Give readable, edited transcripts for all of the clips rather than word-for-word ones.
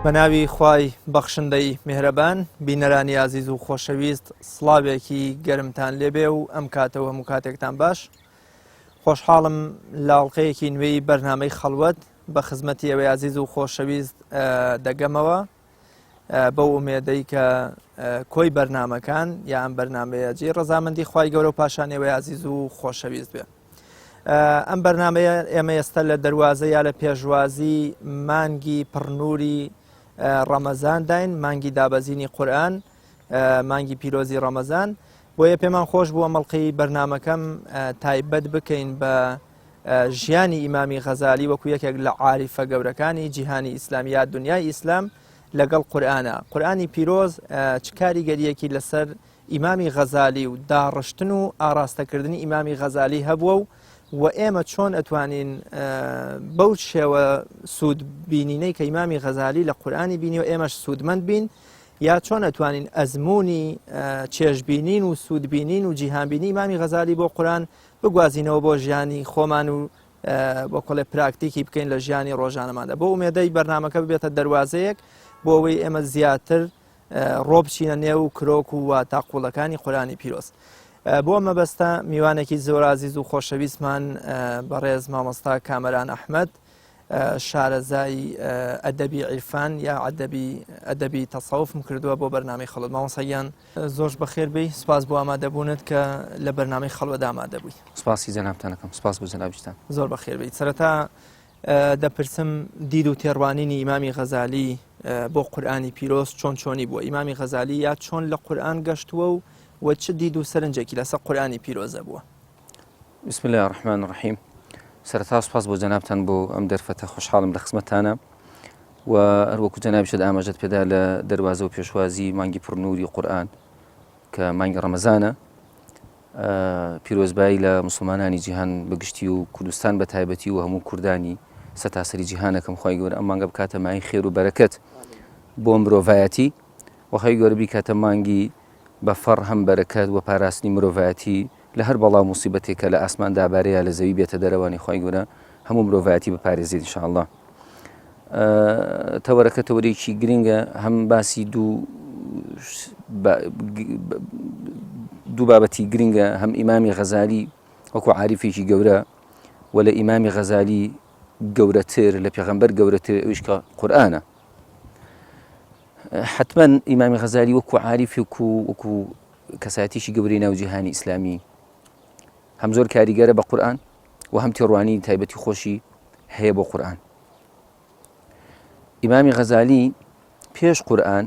بەناوی خوای بەخشندەی میهرەبان بینەرانی عزیز و خۆشەویست سڵاوێکی گەرمتان لێبێ و ئەم کاتەوە هەموو کاتێکتان باش. خۆشحاڵم لاڵقەیەکی نوێی بەرنامەی خەڵوەت بە خزمەتی ئەوەی عزیز و خۆشەویست دەگەمەوە بەو ئومێدەی کە کۆی بەرنامەکان یا ئەم بەرنامەیە جێ ڕەزامەندی خوای گەورە و پاشانەوەی عزیز و خۆشەویست بێ. ئەم بەرنامەیە ئێمە ئێستا لە دەواازە یا لە پێشوازی مانگی پڕنووری ڕەمەزان داین، مانگی دابەزینی قورئان، مانگی پیرۆزی ڕەمەزان. بۆیە پێمان خۆش بووە مەڵقەی بەرنامەکەم تایبەت بکەین بە ژیانی ئیمامی غەزالی وەکو یەکێک لە عاریفە گەورەکانی جیهانی ئیسلامی یا دنیای ئیسلام لەگەڵ قورئانە. قورئانی پیرۆز چ کاریگەریەکی لەسەر ئیمامی غەزالی و داڕشتن و ئاراستەکردنی ئیمامی غەزالی هەبووە و ئێمە چۆن ئەتوانین بەو شێوە سوود بینینەی کە ئیمامی غەزالی لە قورئانی بینی و ئێمەش سوودمەند بین، یا چۆن ئەتوانین ئەزمموی چێژبینین و سوودبینین و جیهانبینی ئیمامی غەزالی بۆ قورئان بگوازینەوە بۆ ژیانی خۆمان و بۆ کۆڵێ پراکتیکی بکەین لە ژیانی ڕۆژانەماندا. بۆ ئومێدەی بەرنامەکە ببێتە دەواازەیەک بۆ ئەوەی ئێمە زیاتر ڕۆبچینە نێو کرۆک و تاقوڵەکانی قورئانی پیرۆز. بۆ مەبەستە میوانێکی زۆر عزیز و خۆشەویستمان بەڕێز مامۆستا کامەران ئەحمەد، شارەزای ئەدەبی عیرفان یا ئەدەبی تەسەوفم کردووە بۆ بەرنامەی خەڵوت. مامۆستایان زۆرش بەخێر بی، سپاس بۆ ئامادەبوونت کە لە بەرنامەی خەڵوەدا ئامادەبووی. سپاسی جەنابتانەکەم. سپاس بۆ جەنابیشتان. زۆر بەخێر بیت. سەرەتا دەپرسم دید و تێڕوانینی ئیمامی غەزالی بۆ قورئانی پیرۆز چۆنی بووە؟ ئیمامی غەزالی یا چۆن لە قورئان گەشتووە و چ دید و سەرنجێکی لەسەر قورئانی پیرۆزە بووە؟ بسم الله الرحمن الرحیم. سەرەتا سپاس بۆ جەنابتان بۆ ئەم دەرفەتە، خۆشحاڵم لە خزمەتتانە و هەروەکو جەنابیشت ئاماژەت پێدا لە دەواازە و پێشوازی مانگی پڕنووری قورئان کە مانگی ڕەمەزانە، پیرۆزبایی لە مسلمانانی جیهان بەگشتی و کوردستان بە تایبەتی و هەموو کوردانی سەتاسەری جیهانەکەم خوای گەورە ئەم مانگە بکاتە مای خێر و بەرەکەت بۆ مرۆڤایەتی و خوای گەورە بیکاتە مانگی بە فەڕ هەم بەرەکەت و پاراستنی مرۆڤایەتی لە هەر بەڵاو موسیبەتێکە لە ئاسمان دابارەیە لە زەوی بێتە دەرەوانی خوای گەورە هەموو مرۆڤایەتی بپارێزێت ئینشاءالله. تەوەرەکە تەوەرێکی گرنگە، هەم باسی دوو بابەتی گرنگە، هەم ئیمامی غەزالی وەکو عاریفێکی گەورە و لە ئیمامی غەزالی گەورەتر لە پێغەمبەر گەورەتر ئەویش کە قورئانە. حتمما ئیمامی غەزالی وەکو عاریفێک و وەکو کەسایەتیشی گەورەی ناو جیهانی ئیسلامی هەم زۆر کاریگەرە بە قورئان و هەم تێڕوانی تایبەتی خۆشی هەیە بۆ قورئان. ئیمامی غەزالی پێش قورئان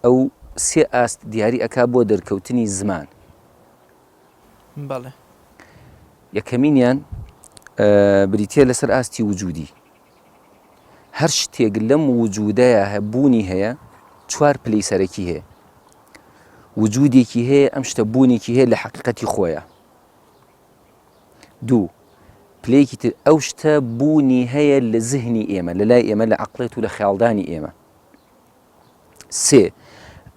ئەو سێ ئاست دیاری ئەکا بۆ دەرکەوتنی زمان. بەڵێ. یەکەمینیان بریتیە لەسەر ئاستی وجودی. هەر شتێک لەم وجودەیە هەبوونی هەیە چوار پلەی سەرەکی هەیە. وجودێکی هەیە، ئەم شتە بوونێکی هەیە لە حەقیقەتی خۆیە. دوو، پلەیەکی تر ئەو شتە بوونی هەیە لە زهنی ئێمە، لە لای ئێمە، لە عەقڵێت و لە خەیاڵدانی ئێمە. سێ،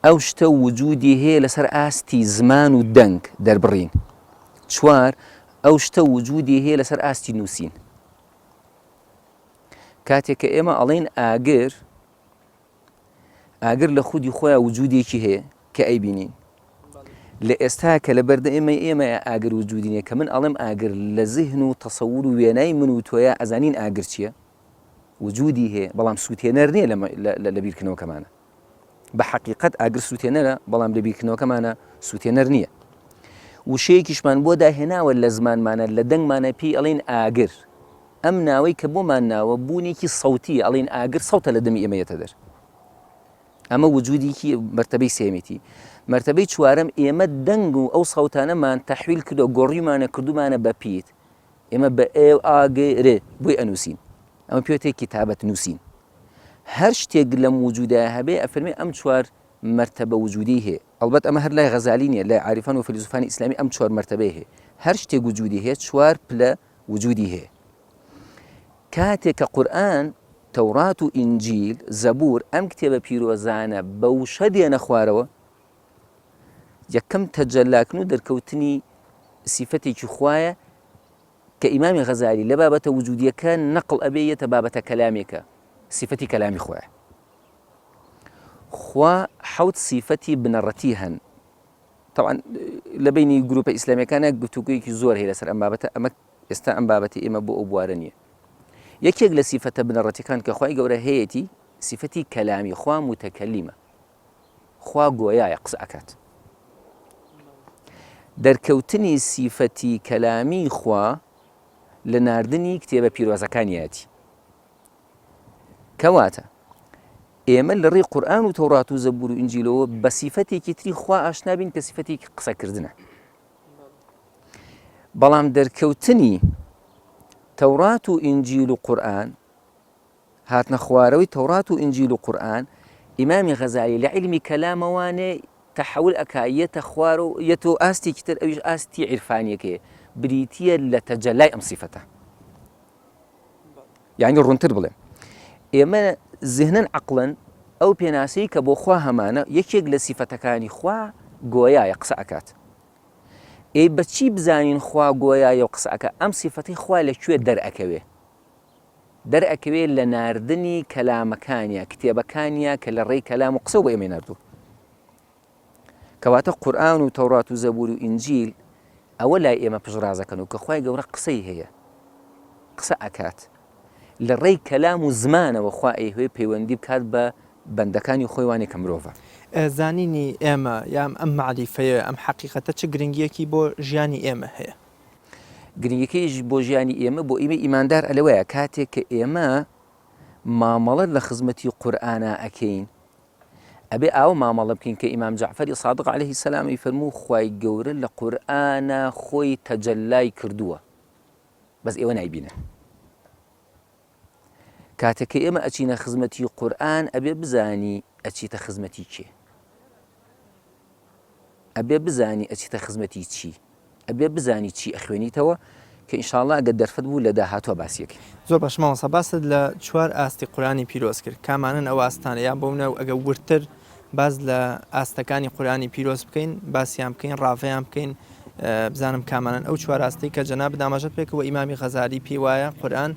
ئەو شتە وجودی هەیە لەسەر ئاستی زمان و دەنگ دەربڕین. چوار، ئەو شتە وجودی هەیە لەسەر ئاستی نووسین. کاتێک کە ئێمە ئەڵێن ئاگر لە خودی خۆیان وجودێکی هەیە کە ئەیبینین. لە ئێستا کە لە بەردە ئێمە ئاگر وجودی نییە، کە من ئەڵێم ئاگر لە زیهن و تەسەوور و وێنای من و تۆیە ئەزانین ئاگر چییە؟ وجودی هەیە، بەڵام سووتێنەر نییە لە بیرکردنەوەکەمانە. بە حەقیقەت ئاگر سووتێنەرە، بەڵام لە بیرکردنەوەکەمانە سووتێنەر نییە. وشەیەکیشمان بۆ داهێناوە لە زمانمانە، لە دەنگمانە پێی ئەڵێن ئاگر. ئەم ناوەی کە بۆمان ناوە بوونێکی سەوتی، ئەڵێن ئاگر سەوتە لە دەمی ئێمەیەتە دەر. ئەمە وجودێکی مەرتەبەی سێمیتی. مەرتەبەی چوارەم، ئێمە دەنگ و ئەو سەوتانەمان تەحویل کردو، گۆڕیمانە کردومانە بە پیت. ئێمە بە ئێو ئاگرێ بۆی ئەنووسین. ئەمە پێوتێک کتابەت نووسین. هەر شتێک لەم وجودایە هەبێ ئەفەرمێ ئەم چوار مەرتەبە وجودی هەیە. ئەڵبەت ئەمە هەر لای غەزالی نییە، لای عاریفان و فەیلسوفانی ئیسلامی ئەم چوار مەرتەبەی هەیە. هەر شتێک وجودی هەیە چوار پلە وجودی هەیە. کاتێک کە قورئان، تەورات و ئینجیل، زەبور ئەم کتێبە پیرۆزانە بەوشە دێنە خوارەوە، یەکەم تەجەلاکردن و دەرکەوتنی سیفەتێکی خوایە کە ئیمامی غەزالی لە بابەتە وجودیەکە نەقڵ ئەبێتە بابەتە کەلامێکە، سیفەتی کەلامی خۆیە. خوا حوت صفەتی بنەڕەتی هەن طبعا لە بینی گروپە ئیسلامیەکانە گفتوگویەکی زۆر هەیە لەسەر ئەم بابەتە ئەمە ئێستا ئەم بابەتی ئێمە بۆ ئەو بوارە نییە یەکێک لە سیفەتە بنەڕەتیەکان کە خوای گەورە هەیەی سیفەتی کەلامی خوا متەکەلیمە خوا گۆیایە قسە ئەکات دەرکەوتنی سیفەتی کەلامی خوا لە ناردنی کتێبە پیرۆزەکانیەتی کەواتە ئێمە لە ڕێی قورئان و تەورات و زەبور و ئینجیلەوە بە سیفەتێکی تری خوا ئاشنا بین کە سیفەتێکی قسەکردنە بەڵام دەرکەوتنی تەورات و ئینجیل و قورئان هاتنە خوارەوەی تەورات و ئینجیل و قورئان ئیمامی غەزالی لە عیلمی کەلامەوانێ تەحول ئەکا یەتە خوار و یەتۆ ئاستێکی تر ئەویش ئاستی عیرفانیەکەیە بریتیە لە تەجەلای ئەم سیفەتە یعنی ڕوونتر بڵێ ئێمە زهنن عەقڵن ئەو پێناسەی کە بۆ خوا هەمانە یەکێک لە سیفەتەکانی خوا گۆیایە قسە ئەکات ئێ بەچی بزانین خوا گۆیایە و قسە ئەکات ئەم سیفەتەی خوا لەکوێ دەرئەکەوێ لە ناردنی کەلامەکانیە کتێبەکانیە کە لە ڕێی کەلام و قسە بۆ ئێمە ناردوو کەواتە قورئان و تەورات و زەبور و ئینجیل ئەوە لای ئێمە پژڕازەکەن و کە خوای گەورە قسەی هەیە قسە ئەکات لە ڕێی کەلام و زمانەوە خوا ئەیهوێ پەیوەندی بکات بە بەندەکانی خۆی وانێ کە مرۆڤە زانینی ئێمە یام ئەم معریفەیە ئەم حەقیقەتە چ گرنگیەکی بۆ ژیانی ئێمە هەیە گرنگیەکەیش بۆ ژیانی ئێمە بۆ ئێمە ئیماندار ئەلەوەیە کاتێک کە ئێمە مامەڵە لە خزمەتی قورئانە ئەکەین ئەبێ ئاو مامەڵە بکەین کە ئیمام جەعفەری سادق عەلەیهی سەلامی فەرموو خوای گەورە لە قورئانە خۆی تەجەلای کردووە بەس ئێوە نایبینن کاتێک کە ئێمە ئەچینە خزمەتی قورئان ئەبێ بزانی ئەچیتە خزمەتی کێ ئەبێ بزانی ئەچیتە خزمەتی چی ئەبێ بزانی چی ئەخوێنیتەوە کە ئینشاءڵڵا ئەگەر دەرفەت بوو لە داهاتوە باسیەکەی زۆر باش مامۆستا باست لە چوار ئاستی قورئانی پیرۆز کرد کامانن ئەو ئاستانە یان بۆ منە ئەگە ورتر باز لە ئاستەکانی قورئانی پیرۆز بکەین باسییان بکەین ڕاوەیان بکەین بزانم کامانن ئەو چوار ئاستی کە جەناب دامەژەت پێکەوە ئیمامی غەزالی پێی وایە قورئان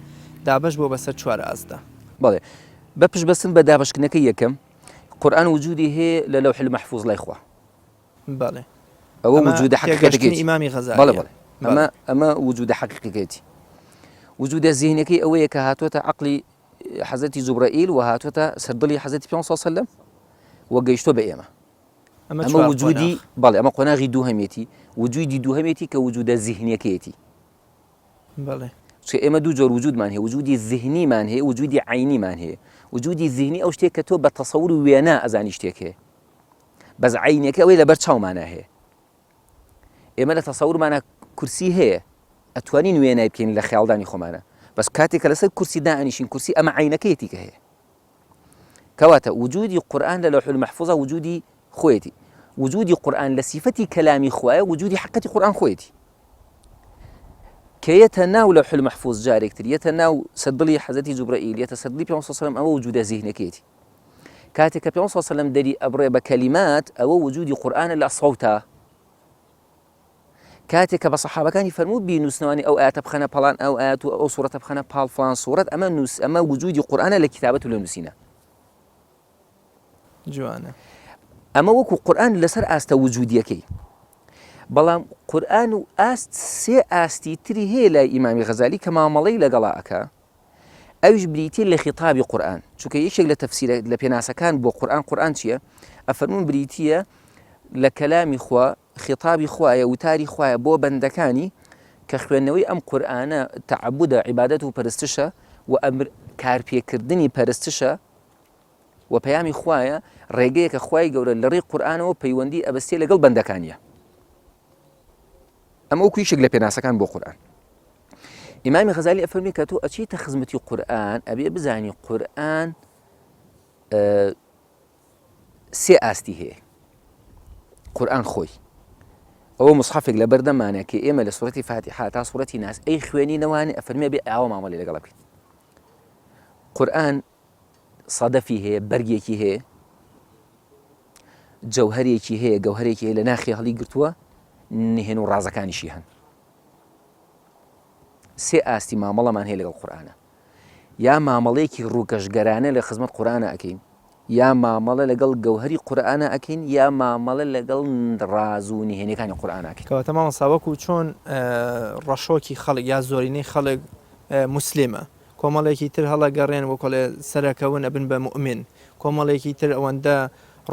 دابەش بۆ بەسەر چوار ئاستا بەڵێ بەپشت بەسن بە دابەشکردنەکەی یەکەم قورئان وجودی هەیە لە لەوح المەحفوظ لای خوا بەڵێ ئەوە وجودە حەقیقەتەکەی ئیمامی غەزالی بەڵێ بەڵێ ئەمە وجودە حەقیقەتەکەیەتی وجودە زیهنەکەی ئەوەیە کە هاتووەتە عەقڵی حەزەتی جوبرائیل و هاتووەتە سەردڵی حەزەتی پێغەمبەر صلی الله علیه و سلم و گەیشتۆ بە ئێمە ئەمە وجودی بەڵێ ئەمە قۆناغی دووهەمێتی وجودی دووهەمێتی کە وجودە زیهنیەکەیەتی بەڵێ چکە ئێمە دوو جۆر وجودمان هەیە وجودی زیهنیمان هەیە وجودی عینیمان هەیە وجودی زیهنی ئەو شتێک کە تۆ بە تەسەوور و وێنە ئەزانی شتێک هەیە بەس عینەکە ئەوەی لەبەر چاومانە هەیە ئێمە لە تەسەورمانە کورسی هەیە ئەتوانین وێنای بکەین لە خەیاڵدانی خۆمانە بەس کاتێک کە لەسەر کورسی دائنیشین کورسی ئەمە عینەکەیەتی کە هەیە کەواتە وجودی قورئان لە لەوح المەحفوظە وجودی خۆیەتی وجودی قورئان لە سیفەتی کەلامی خوایە وجودی حەقیقەتی قورئان خۆیەتی کە یەتە ناو لەوح المەحفوظ جارێکتر یەتە ناو سەردڵی حەزەتی جوبرائیل یەتە سەردڵی پێغەمبەر صلی الله علیه و سلم ئەوە وجودە زیهنەکەیەتی کاتێک کە پێغەمبەر صلی الله علیه و سلم دەری ئەبڕێ بە کەلیمات ئەوە وجودی قورئانە لە سەوتە کاتێک کە بە سەحابەکانی فەرموو بینووسنەوەی ئەو ئاەتە بخەنە پەڵان ئەو ئاەت و ئەو سوورەتە بخەنە پاڵ فڵان سوورەت ئەمە وجودی قورئانە لە کتابەت و لە نووسینە جوانە ئەمە وەکو قورئان لەسەر ئاستە وجودیەکەی بەڵام قورئان و ئاست سێ ئاستی تری هەیە لای ئیمامی غەزالی کە مامەڵەی لەگەڵا ئەکا ئەویش بریتیە لە خیتابی قورئان چونکە یەکێک لە تەفسیرە لە پێناسەکان بۆ قورئان چییە ئەفەرمون بریتیە لە کەلامی خوا خیتابی خوایە وتاری خوایە بۆ بەندەکانی کە خوێندنەوەی ئەم قورئانە تەعەبودە عیبادەت و پەرستشە و ئەمر کارپێکردنی پەرستشە و پەیامی خوایە ڕێگەیە کە خوای گەورە لە ڕێی قورئانەوە پەیوەندی ئەبەستێ لەگەڵ بەندەکانیە ئەمە وەکو یەکێک لە پێناسەکان بۆ قورئان ئیمامی غەزالی ئەفەرمێ کە تۆ ئەچیتە خزمەتی قورئان ئەبێ بزانی قورئان سێ ئاستی هەیە قورئان خۆی ئەوە مصحفێک لە بەردەمانە کە ئێمە لە سوورەتی فاتحە تا سوورەتی ناس ئەی خوێنینەوانێ ئەفەرمێ بێ ئاوا مامەڵەی لەگەڵ بکەین قورئان سەدەفی هەیە بەرگێکی هەیە جەوهەرێکی هەیە گەوهەرێکی هەیە لە ناخی هەڵی گرتووە نهێن و ڕازەکانیشی هەن سێ ئاستی مامەڵەمان هەیە لەگەڵ قورئانە یا مامەڵەیەکی ڕووکەشگەرانە لە خزمەت قورئانە ئەکەین یا مامەڵە لەگەڵ گەوهری قورئانە ئەکەین یا مامەڵە لەگەڵ ڕاز و نهێنیەکانی قورئانەکەین. کەواتە مامۆستا وەکو چۆن ڕەشۆکی خەڵک یا زۆرینەی خەڵک موسلیمە، کۆمەڵێکی تر هەڵەگەڕێن وەکۆڵێ سەرەکەون ئەبن بە موئمن، کۆمەڵێکی تر ئەوەندە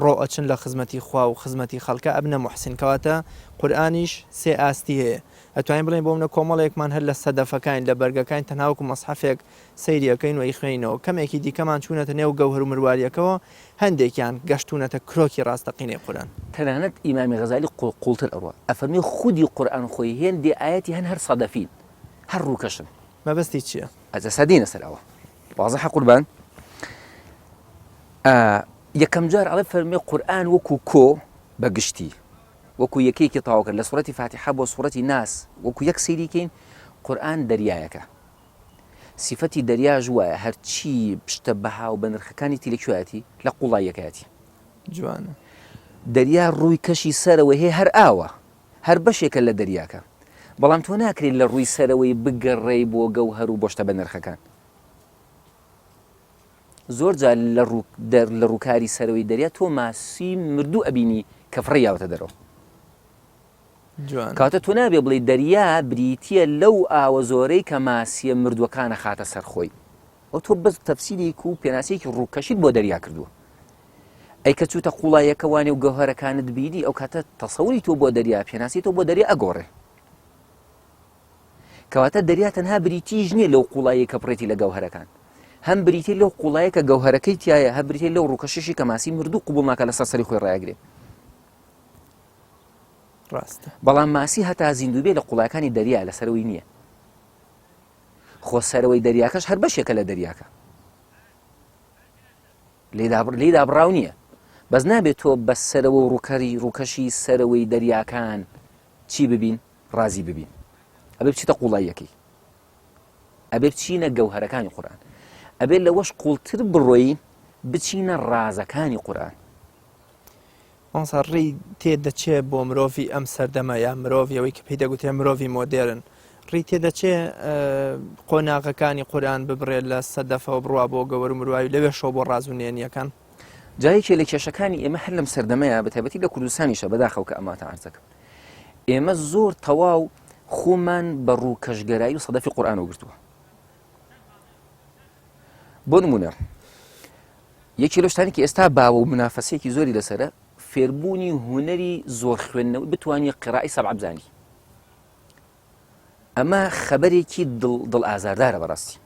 ڕۆ ئەچن لە خزمەتی خوا و خزمەتی خەڵکە ئەبنە موحسین. کەواتە قورئانیش سێ ئاستی هەیە. ئەتوانین بڵێن بۆ منە کۆمەڵێکمان هەر لە سەدەفەکان لە بەرگەکان تەناوەکو مەسحەفێک سەیریەکەین و ئیخوێنینەوە، کەمێکی دیکەمان چوونەتە نێو گەوهر و مرواریەکەەوە، هەندێکیان گەشتونەتە کرۆکی ڕاستەقینەی قورئان. تەنانەت ئیمامی غەزالی قوڵتر ئەوە ئەفەرمێ خودی قورئان خۆی هێندێ ئاەتی هەر سەدەفین هەر ڕووکەشن. مەبەستی چییە؟ ئەجە سەدینە سەر ئەوە واضحە قوربان. یەکەم جار ئەڵێ فەرمێ قورئان وەکو کۆ بەگشتی وەکو یەکێکی تاواو کرد لە سوورەتی فاتحە بۆ سوورەتی ناس وەکو یەک سەیریکەین. قورئان دەریایەکە، سیفەتی دەریاژ وایە هەرچی پشتە بەها و بە نرخەکانی تیلەکوێتی لە قوڵایەکەتی جوانە. دەریا ڕووی کەشی سەرەوەی هەیە هەر ئاوە هەر بەشێکە لە دەریاکە، بەڵام تۆ ناکرێت لە ڕووی سەرەوەی بگەڕێی بۆ گەوهەر و بۆشتە بە نرخەکان. زۆر جار لە ڕووکاری سەرەوەی دەریا تۆ ماسی مردوو ئەبینی کە فڕیاوەتە دەرەوە. کاتە تۆ نابێ بڵێ دەریا بریتە لەو ئاوە زۆرەی کە ماسیە مردووەکانە خاتە سەرخۆی، ئەو تۆ بەس تەفسیرێک و پێناسەیەکی ڕووکەشیت بۆ دەریا کردووە. ئەی کە چوتە قوڵایەکەوانێ و گەوهەرەکانت بینی ئەو کاتە تەسەوری تۆ بۆ دەریا پێناسی تۆ بۆ دەریا ئەگۆڕێ. کەواتە دەریا تەنها بریتیش نییە لەو قوڵایی کە بڕێتی لە گەوهەرەکان، هەم بریتی لەو قوڵایە کە گەوهەرەکەی تایە، هە بریتی لەو ڕووکەشیشی کە ماسی مردوو قوبوڵ ناکە لەسەر سەری خۆی ڕایگرێ. ڕاستە. بەڵام ماسی هەتا زیندوو بێ لە قوڵایەکانی دەریا لەسەرەوەی نییە. خۆ سەرەوەی دەریاکەش هەر بەشێکە لە دەریاکە، لێدا بڕاو نییە. بەس نابێت تۆ بە سەرەوە و ڕووکەشی سەرەوەی دەریاکان چی ببین؟ ڕازی ببین. ئەبێ بچیتە قوڵایەکەی، ئەبێ بچینە گەوهەرەکانی قورئان، ئەبێ لەوەش قوڵتر بڕۆین بچینە ڕازەکانی قورئان. ئەوسا ڕێی تێدەچێ بۆ مرۆڤی ئەم سەردەمە یا مرۆڤیەوەی کە پێی دەگوترێ مرۆڤی مۆدێرن، ڕێی تێدەچێ قۆناغەکانی قورئان ببڕێت لە سەدەفەوە بڕوا بۆ گەوەر و مرواوی لەوێشەوە بۆ ڕاز و نێنیەکان. جایەکێ لە کێشەکانی ئێمە هەر لەم سەردەمەیە بەتایبەتی لە کوردستانیشە بەداخەو کە ئەماتە عەرزەکەم، ئێمە زۆر تەواو خۆمان بە ڕووکەشگەرایی و سەدەفی قورئان وەگرتووە. بۆ نمونە یەکی لەو شتانی کە ئێستا باوە و منافەسەیەکی زۆری لەسەرە فێربوونی هونەری زۆر خوێندنەوەی بتوانانی قیرائی سەبع بزانی. ئەمە خەبەرێکی دڵ ئازاردارە بەڕاستی.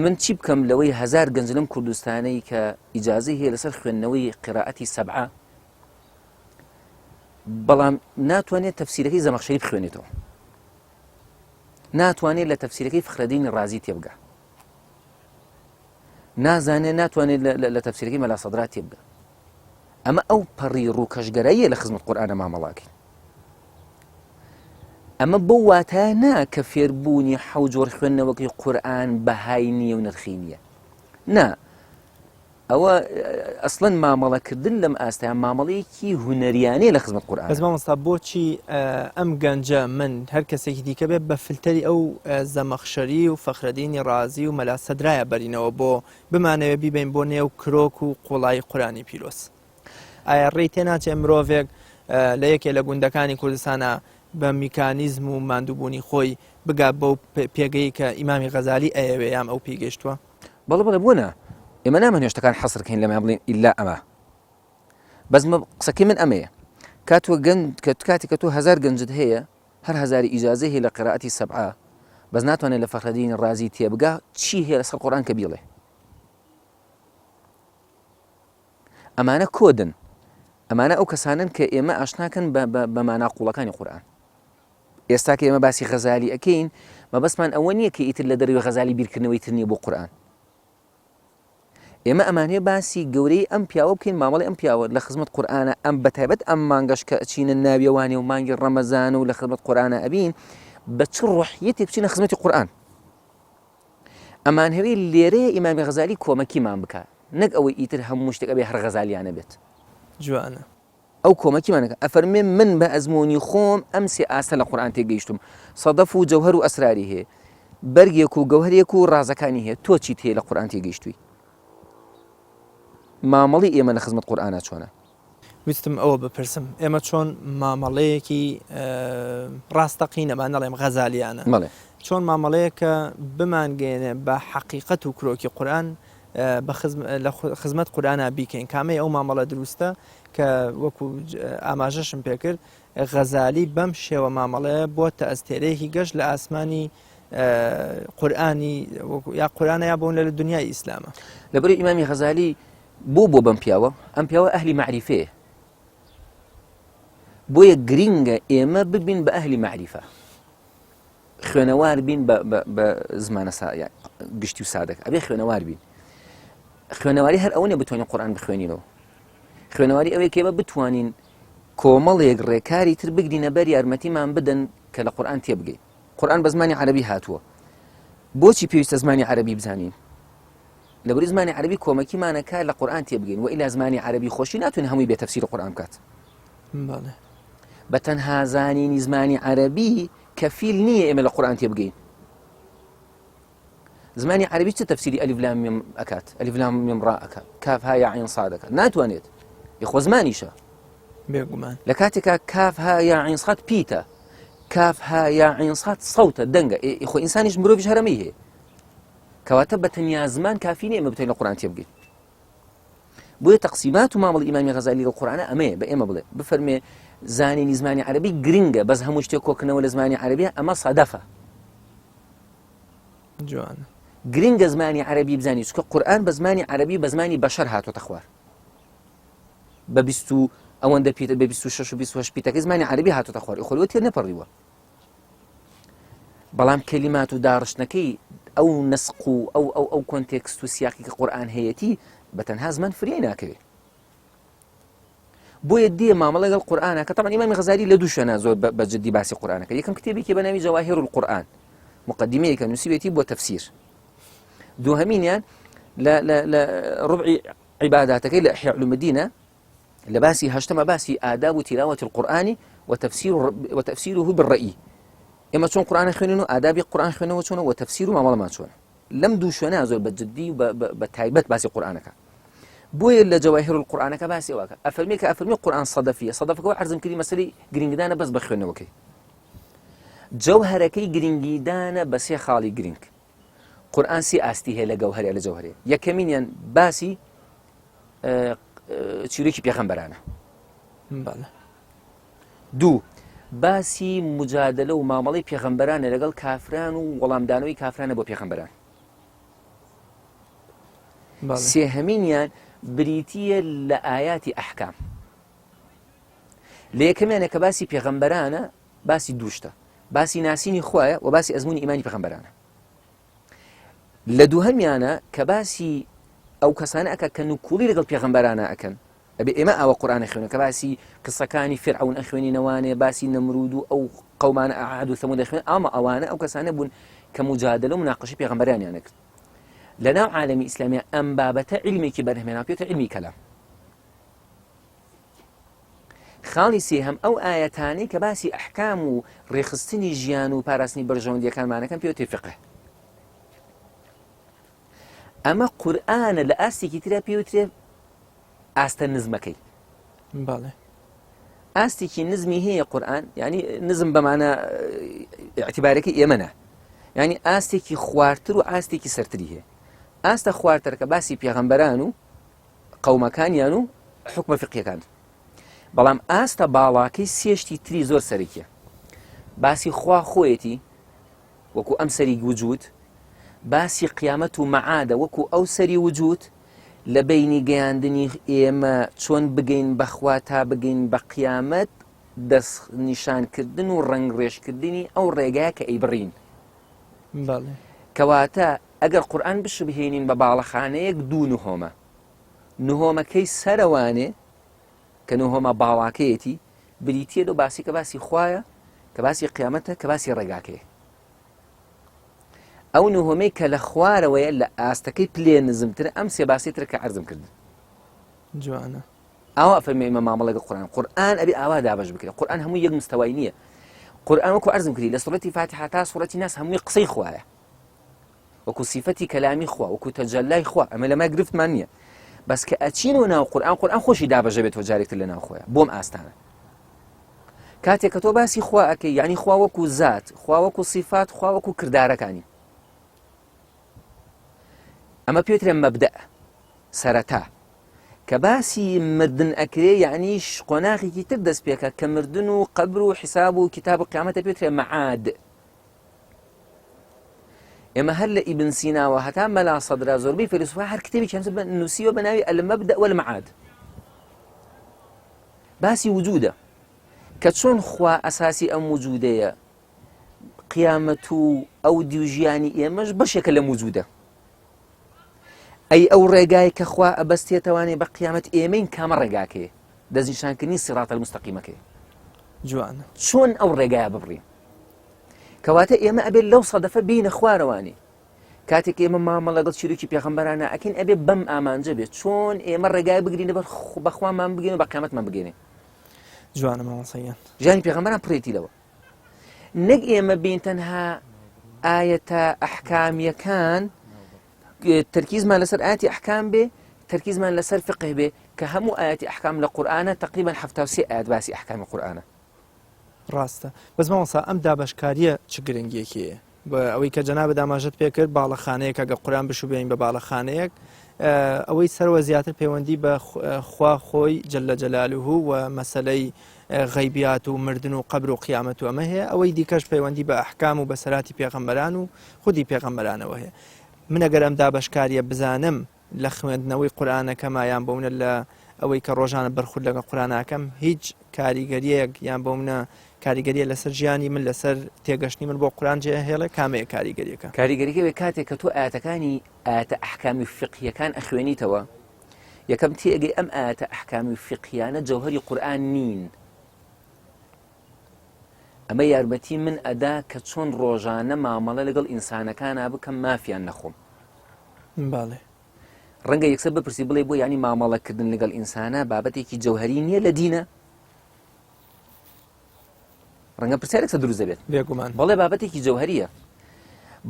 من چی بکەم لەوەی 1000 گەنج لەم کوردستانەی کە ئیجازەی هەیە لەسەر خوێندنەوەی قیراەتی سەبعە، بەڵام ناتوانێت تەفسیرەکەی زەمەخشەری بخوێنێتەوە، ناتوانێت لە تەفسیرەکەی فخرەدینی ڕازی تێبگا، ناتوانێت لە تەفسیرەکەی مەلا سەدرا تێبگا. ئەمە ئەو پەڕی ڕووکەشگەراییە لە خزمەت قورئانە مامەڵاکەین. ئەمە بۆ واتایە نا کە فێربوونی حەوت جۆر خوێندنەوەکەی قورئان بەهای نییە و نرخی نییە. نا، ئەوە ئەسڵەن مامەڵەکردن لەم ئاستەیان مامەڵەیەکی هونەریانەیە لە خزمەت قورئان. بەس مامۆستا بۆچی ئەم گەنجە من هەر کەسێکی دیکە بێت بە فلتەری ئەو زەمەخشەری و فەخرەدینی ڕازی و مەلا سەدرایە بەرینەوە بۆ بمانەوێ بیبین بۆ نێو کرۆک و قوڵای قورئانی پیرۆز؟ ئایا ڕێی تێناچێ مرۆڤێک لە یەکێ لە گوندەکانی کوردستانە بە میکانیزم و ماندووبوونی خۆی بگات بەو پێگەی کە ئیمامی غەزالی ئەیەوێ یام ئەو پێگەیشتووە؟ بەڵێ بوونە ئێمە نامەوێت شتەکان حەسرکەین لەمە بڵێن ئیلا ئەمە، بەس قسەکەی من ئەمەیە کاتێک کە تۆ 1000 گەنجت هەیە، هەر 1000 ئیجازەی هەیە لە قیراەتی سەبعە، بەس ناتوانێت لە فەخرەدینی ڕازی تێبگا چی هەیە لەسەر قورئان کە بیڵێ. ئەمانە کۆدن، ئەمانە ئەو کەسانن کە ئێمە ئاشناکەن بە ماناقوڵەکانی قورئان. ئێستا کە ئێمە باسی غەزالی ئەکەین، مەبەستمان ئەوە نییە کە ئیتر لە دەروی غەزالی بیرکردنەوەی تر نییە بۆ قورئان. ئێمە ئەمانەیە باسی گەورەی ئەم پیاوە بکەین، مامەڵی ئەم پیاوە لە خزمەت قورئانە، ئەم بەتایبەت ئەم مانگەش کە ئەچینە ناویەوانێ و مانگی ڕەمەزان و لە خزمەت قورئانە ئەبین، بە چ ڕوحیەتێک بچینە خزمەتی قورئان. ئەمان هەوێ لێرەیە ئیمامی غەزالی کۆمەکیمان بکات، نەک ئەوەی ئیتر هەموو شتێک ئەبێ هەر غەزالیانە بێت. جوانە. ئەو کۆمەکیمانەکە ئەفەرمێ من بە ئەزمموی خۆم ئەم سێ ئاستە لە قورئان تێگەیشتم، سەدەف و جەوهەر و ئەسراری هەیە، بەرگێک و گەوهرێک و ڕازەکانی هەیە. تۆ چیت هەیە لە قورئان تێگەیشتووی؟ مامەڵی ئێمە لە خزمەت قورئانە چۆنە؟ ویستم ئەوە بپرسم ئێمە چۆن مامەڵەیەکی ڕاستەقینەمان نەڵێم غەزالیانە بەڵێ چۆن مامەڵەیەکە بمانگەێنێ بە حەقیقەت و کرۆکی قورئان لە خزمەت قورئانە بیکەین کامەی ئەو مامەڵە دروستە کە وەکو ئاماژەشم پێکرد غەزالی بەم شێوە مامەڵەیە بۆتە ئەستێرەیەکی گەشت لە ئاسمانی قورئانی یا قورئانە یا بۆن لە دنیای ئیسلامە لەبەر ئیمامی غەزالی بۆ بەم پیاوە ئەم پیاوە ئەهلی معریفەیە بۆیە گرینگە ئێمە ببین بە ئەهلی معریفە خوێنەوار بین بە زمانە گشتی و سادەکە ئەبێ خوێنەوار بین خوێنەواری هەر ئەوە نیە بتوانین قورئان بخوێنینەوە خوێنەواری ئەوەیە کە ئێمە بتوانین کۆمەڵێک ڕێکاری تر بگرینە بەر یارمەتیمان بدەن کە لە قورئان تێبگەین قورئان بە زمانی عەرەبی هاتووە بۆچی پێویستە زمانی عەرەبی بزانین لەبەر زمانی عەرەبی کۆمەکیمانەکە لە قورئان تێبگەین و ئیلا زمانی عەرەبی خۆشی ناتوانین هەمووی بێ تەفسیر قورئان بکات بە تەنها زانینی زمانی عەرەبی کەفیل نییە ئێمە لە قورئان تێبگەین زمانی عەرەبی چ تەفسیری ئەلیف لام میم ئەکات ئەلیف لام میم ڕا ئەکات کاف ها یا عین صاد ئەکات ناتوانێت یخۆ زمانیشە بێگومان لە کاتێکا کاف ها یا عین صاد پیتە کاف ها یا عین صاد سەوتە دەنگە یخۆ ئینسانیش مرۆڤیش هەرەمەی هەیە کەواتە بە تەنیا زمان کافی نیە ئێمە بتوانین لە قورئان تێبگەین بۆیە تەقسیمات و مامەڵی ئیمامی غەزالی لە قورئانە ئەمەیە بە ئێمە بڵێ بفەرمێ زانینی زمانی عەرەبی گرنگە بەس هەموو شتێک کۆکردنەوە لە زمانی عەرەبیە ئەمە سەدەفە جوانە گرنگە زمانی عەرەبی بزانی چونکە قورئان بە زمانی عەرەبی بە زمانی بەشەر هاتوۆتە خوار بە 20 ئەوەندە پیتە بە 26 و 28 پیتەکەی زمانی عەرەبی هاتوۆتە خوار ئەخۆ تێر نەپەڕیوە بەڵام کەلیمات و داڕشتنەکەی ئەو نسق و ئەو کۆنتێکست و سیاقی کە قورئان هەیەتی بە تەنها زمان فریای ناکەوێت بۆیە دێ مامەڵە لەگەڵ قورئانەکە طبعا ئیمامی غەزالی لە دوو شوێنە زۆر بە جددی باسی قورئانەکە یەکەم کتێبێکی بە ناوی جەواهیر القورئان مقدمەیەکە نووسیوێتی بۆ تەفسیر دووهەمینیان لە ڕبعی عیباداتەکەی لە إحیاء علوم الدینە لە باسی هەشتمە باسی آداب و تلاوة القورئان وتفسيره بالرأي ئێمە چۆن قورئان خوێنین و ئادابی قورئان خوێنەوە چۆنە و تەفسیر و مامەڵەمان چۆنە لەم دوو شوێنە زۆر بە جددی و بە تایبەت باسی قورئانەکە بۆیە لە جەواهیر القورئانەکە باسی ئەوەکە ئەفەرمێ کە ئەفەرمێ قورئان سەدەفیە سەدەفەکەەوە عەرزم کردی مەسەلەی گرنگدانە بەس بە خوێندنەوەکەی جەوهەرەکەی گرنگیدانە بە سێ خاڵی گرنگ قورئان سێ ئاستی هەیە لە گەوهەرێ لە جەوهەرێ یەکەمینیان باسی چیرۆکی پێغەمبەرانە دوو باسی مجادلە و مامەڵەی پێغەمبەرانە لەگەڵ کافران و وەڵامدانەوەی کافرانە بۆ پێغەمبەران سێهەمینیان بریتیە لە ئایاتی ئەحکام لە یەکەمیانە کە باسی پێغەمبەرانە باسی دووشتە باسی ناسینی خوایە و باسی ئەزموونی ئیمانی پێغەمبەرانە لە دووهەمیانە کە باسی ئەو کەسانە ئەکە کە نوکوڵی لەگەڵ پێغەمبەرانە ئەکەن ئەبێ ئێمە ئاوە قورئان خوێنن کە باسی قسەکانی فیرعون ئەخوێنینەوانێ باسی نەمرود و ئەو قەومانە عاد و ثەمود ئەخوێن ئەمە ئەوانە ئەو کەسانە بوون کە مجادلە و مناقەشەی پێغەمبەرانیان کرد لەناو عالەمی ئیسلامیە ئەم بابەتە عیلمێکی بەرهەمهێنا پێوتە عیلمی کەلام خاڵی سێهەم ئەو ئایەتانەی کە باسی ئەحکام و ڕێخستنی ژیان و پاراستنی بەرژەوەندیەکانمانەکەن پێوتێ فقه ئەمە قورئانە لە ئاستێکی ترا پێوترێ ئاستە نزمەکەی ئاستێکی نزمی هەیە قورئان یعنی نزم بەمانە اعتیبارەکەی ئێمەنە یعنی ئاستێکی خواردتر و ئاستێکی سەرتری هەیە ئاستە خواردتر کە باسی پێغەمبەران و قەومەکانیان و حکمە فقهیەکان بەڵام ئاستە باڵاکەی سێشتی تری زۆر سەرەکیە باسی خوا خۆیەتی وەکو ئەم سەری وجود باسی قیامەت و مەعادە وەکو ئەو سەری وجود لە بینی گەیاندنی ئێمە چۆن بگەین بەخوا تا بگەین بە قیامەت دەست نیشانکردن و ڕنگڕێژکردنی ئەو ڕێگایە کە ئەیبڕین کەواتە ئەگەر قورئان بشبهێنین بە باڵەخانەیەک دوو نهۆمە نهۆمەکەی سەرەوانێ کە نهۆمە باڵاکەیەتی بریتیە لەو باسی کە باسی خوایە کە باسی قیامەتە کە باسی ڕێگاکەیە ئەو نهۆمەی کە لە خوارەوەیە لە ئاستەکەی پلێ نزمترە ئەم سێ باسی تر کە عەرزم کردن جوانە ئەوە فەرمێ ئێمە مامەڵە لەگەڵ قورئان ئەبێ ئاوا دابەش بکرێت قورئان هەموو یەک مستەوای نییە قورئان وەکو عەرزم کردی لە سوڕەتی فاتحە تا سوڕەتی ناس هەمووی قسەی خوایە وەکو سیفەتی کەلامی خوا وەکو تەجەلای خوا ئەمە لەمای گرفتمان نییە بەس کە ئەچینەوە ناو قورئان خۆشی دابەژە بێتەوە جارێکتر لە ناو خۆیان بۆم ئاستانە کاتێک کە تۆ باسی خوا ئەکەی یعنی خوا وەکو زات خوا وەکو صیفات خوا وەکو کردارەکانی ئەمە پێوترێ مەبدە سەرەتا کە باسی مردن ئەکرێ یعنی قۆناغێکی تر دەست پێکە کە مردن و قەبر و حیساب و کتاب و قیامەتە پێوترێ مەعاد ئێمە هەر لە ئیبن سیناوە هەتا مەلا سەدرا زۆربەی فەیلسوفا هەر کتێبێکی نووسیوە بە ناوی المەبدە والمەعاد باسی وجودە کە چۆن خوا ئەساسی ئەم وجودەیە قیامەت و ئەو دیوژیانی ئێمەش بەشێکە لەم وجودە ئەی ئەو ڕێگای کە خوا ئەبەستێتەوانێ بە قیامەت ئێمەین کامە ڕێگاکەیە دەستنیشانکردنی سیڕاتە المستەقیمەکەی جوانە چۆن ئەو ڕێگایە ببڕین کەواتە ئێمە ئەبێت لەو سەدەفە بینە خوارەوانی کاتێک ئێمە مامە لەگەڵ چیرۆکی پێغەمبەرانە ئەکەین ئەبێ بەم ئامانجە بێت چۆن ئێمە ڕێگای بگرینە بەخوامان بگەین و بە قیامەتمان بگەینێ جوانە مامۆساییان ژیانی پێغەمبەران پڕێتی لەوە نەک ئێمە بین تەنها ئایەتە ئەحکامیەکان ترکیزمان لەسەر ئاەتی ئەحکام بێ ترکیزمان لەسەر فقه بێ کە هەموو ئاەتی ئەحکام لە قورئانە تقریبا 73 ئاەت باسی ئەحکامی قورئانە ڕاستە بەس مامۆستا ئەم دابەشکاریە چ گرنگیەکیە بە ئەوەی کە جەنابە داماژت پێ کرد باڵەخانەیەک ئەگە قورئان بشوبێین بە باڵەخانەیەک ئەوەی سەرەوە زیاتر پەیوەندی بە خوا خۆی جەلە جەلالوه و مەسەلەی غەیبیات و مردن و قەبر و قیامەت و ئەمە هەیە ئەوەی دیکەش پەیوەندی بە ئەحکام و بەسەراتی پێغەمبەران و خودی پێغەمبەرانەوە هەیە من ئەگەر ئەم دابەشکاریە بزانم لە خوێندنەوەی قورئانەکەمایان بۆ منە لە ئەوەی کە ڕۆژانە بەرخورد لەگە قورئانەکەم هیچ کاریگەریەک یان بۆ منە کاریگەریە لەسەر ژیانی من لەسەر تێگەشتنی من بۆ قورئان جێهێڵێ کامەیە کاریگەریەکە کاریگەریەکە بێ کاتێک کە تۆ ئاەتەکانی ئاەتە ئەحکامی فقهیەکان ئەخوێنیتەوە یەکەم تێگەی ئەم ئاەتە ئەحکامی فقهیانە جەوهەری قورئان نین ئەمە یارمەتی من ئەدا کە چۆن ڕۆژانە مامەڵە لەگەڵ ئینسانەکانە بکەم مافیان نەخۆم باڵێ ڕەنگە یەکسەر بپرسی بڵێ بۆ ینی مامەڵەکردن لەگەڵ ئینسانە بابەتێکی جەوهەری نییە لە دینە ڕەنگە پرسیارێکسە دروست دەبێت بێگومان بەڵێ بابەتێکی جەوهەریە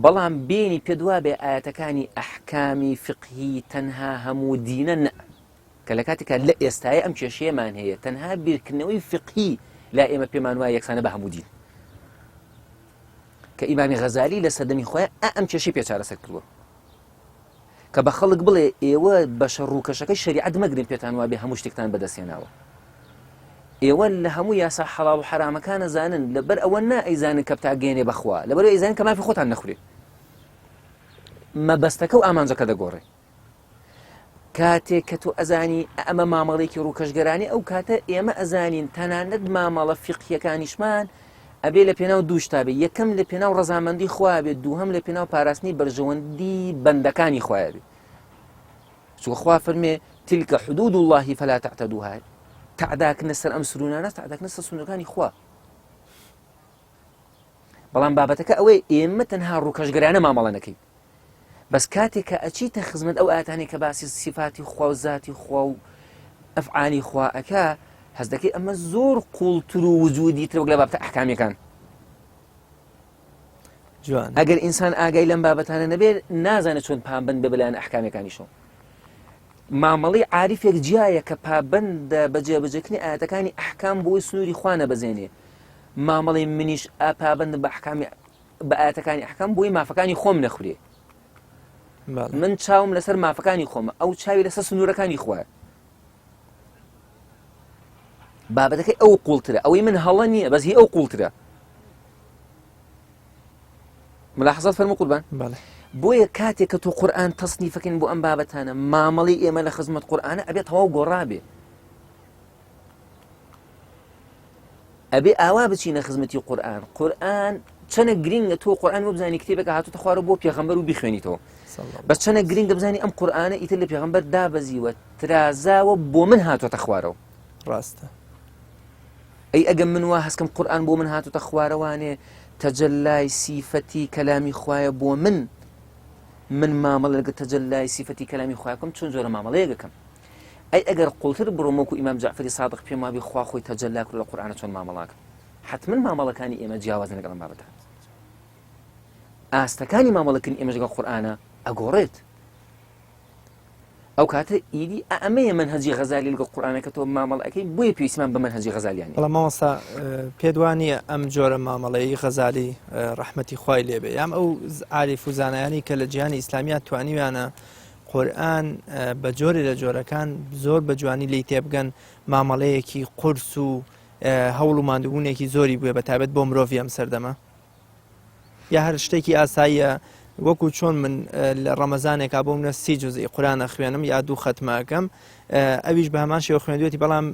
بەڵام بینی پێدوا بێ ئاەتەکانی ئەحکامی فقهی تەنها هەموو دینە نە کە لە کاتێکا لە ئێستای ئەم کێشەیەمان هەیە تەنها بیرکردنەوەی فقهی لا ئێمە پێمان وایە یەکسانە بە هەموو دین کە ئیمامی غەزالی لە سەردەمی خۆیان ئەم کێشەی پێچارەسەر کردووە کە بە خەڵک بڵێ ئێوە بەشە ڕووکەشەکەی شەریعەت مەگرن پێتان وابێ هەموو شتێکتان بەدەستێناوە ئێوە لە هەموو یاسا حەڵاڵ و حرامەکانە زانن لەبەر ئەوە نا ئەیزانن کە بتاگەێنێ بەخوا لەبەر ئەیزانن کە مافی خۆتان نەخورێ مەبەستەکە و ئامانجەکە دەگۆڕێ کاتێک کە تۆ ئەزانی ئەمە مامەڵێکی ڕووکەشگەرانی ئەو کاتە ئێمە ئەزانین تەنانەت مامەڵە فقهیەکانیشمان ئەبێ لە پێناو دووشتا بێ یەکەم لە پێناو ڕەزامەندی خوا بێت دووهەم لە پێناو پاراستنی بەرژەوەندی بەندەکانی خوایە بێت چونکە خوا فەرمێ تلکە حدود الله فلا تعتدوها تعداکردنە سەر ئەم سروونانە تعداکردنە سەر سنوورەکانی خوا بەڵام بابەتەکە ئەوەی ئێمە تەنها ڕووکەشگەرانە مامەڵە نەکەین بەس کاتێک کە ئەچیتە خزمەت ئەو ئاەتانی کە باسی سیفاتی خوا و زاتی خوا و ئەفعالی خوا ئەکا هەز دەکەی ئەمە زۆر قوڵتر و وجودی تر وەک لە بابەتە ئەحکامیەکان جوان ئەگەر ئینسان ئاگای لەم بابەتانە نەبێت نازانێت چۆن پابەند بێ بەلایەن ئەحکامیەکانیشەوە مامەڵەی عاریفێک جیایە کە پابەندە بە جێبەجێکردنی ئاەتەکانی ئەحکام بۆی سنووری خوا نەبەزێنێ مامەڵی منیش پابەند بە ئاەتەکانی ئەحکام بۆی مافەکانی خۆم نەخورێ من چاوم لەسەر مافەکانی خۆمە ئەو چاوی لەسەر سنوورەکانی خوایە بابەتەکەی ئەو قوڵترە ئەوەی من هەڵە نییە بەس هی ئەو قوڵترە ملاحەزات فەرموو قوربان بۆیە کاتێک کە تۆ قورئان تەصنیفەکەین بۆ ئەم بابەتانە مامەڵی ئێمە لە خزمەت قورئانە ئەبێت تەواو گۆڕابێ ئەبێ ئاوا بچینە خزمەتی قورئان قورئان چەنە گرینگە تۆ قورئان بۆ بزانی کتێبێکە هاتوتە خوارە بۆ پێغەمبەر و بیخوێنیتەوە بەس چەنە گرینگە بزانی ئەم قورئانە ئیتر لە پێغەمبەر دابەزیوە ترازاوە بۆ من هاتوتە خوارەوە ڕاستە ئەی ئەگەم من وا هەستکەم قورئان بۆ من هاتوتە خوارەوانێ تەجەلای سیفەتی کەلامی خوایە بۆ من مامەڵە لەگە تەجەلای سیفەتی کەلامی خوایەکەم چۆن جۆرە مامەڵەیەکەکەم ئەی ئەگەر قوڵتر بڕۆم وەکو ئیمام جعفەری سادق پێم وابێ خوا خۆی تەجەلا کرد لە قورئانە چۆن مامەڵاکە حتمن مامەڵەکانی ئێمە جیاوازن لەگەڵ ئەم بابەتە ئاستەکانی مامەڵەکردنی ئێمەش لەگەڵ قورئانە ئەگۆڕێت ئەو کاتە ئیدی ئەمەیە منهەجی غەزالی لەگەڵ قورئانەکە تۆ مامەڵەکەی بۆیە پێویستمان بە منهەجی غەزالیانی بەڵام مامۆستا پێت وانە ئەم جۆرە مامەڵەیی غەزالی ڕەحمەتی خوای لێبێ یام ئەو عاریف و زانایانی کە لە جیهانی ئیسلامیات توانیویانە قورئان بە جۆری لە جۆرەکان زۆر بە جوانی لی تێبگەن مامەڵەیەکی قورس و هەوڵ و ماندووبوونێکی زۆری بووە بە تایبەت بۆ مرۆڤ ئەم سەردەمە یا هەر شتێکی ئاساییە وەکو چۆن من لە ڕەمەزانێکا بۆ منە 30 جوزئی قورئان خوێنم یا 2 ختمەکەم ئەویش بە هەمان شێوە خوێندوێتی بەڵام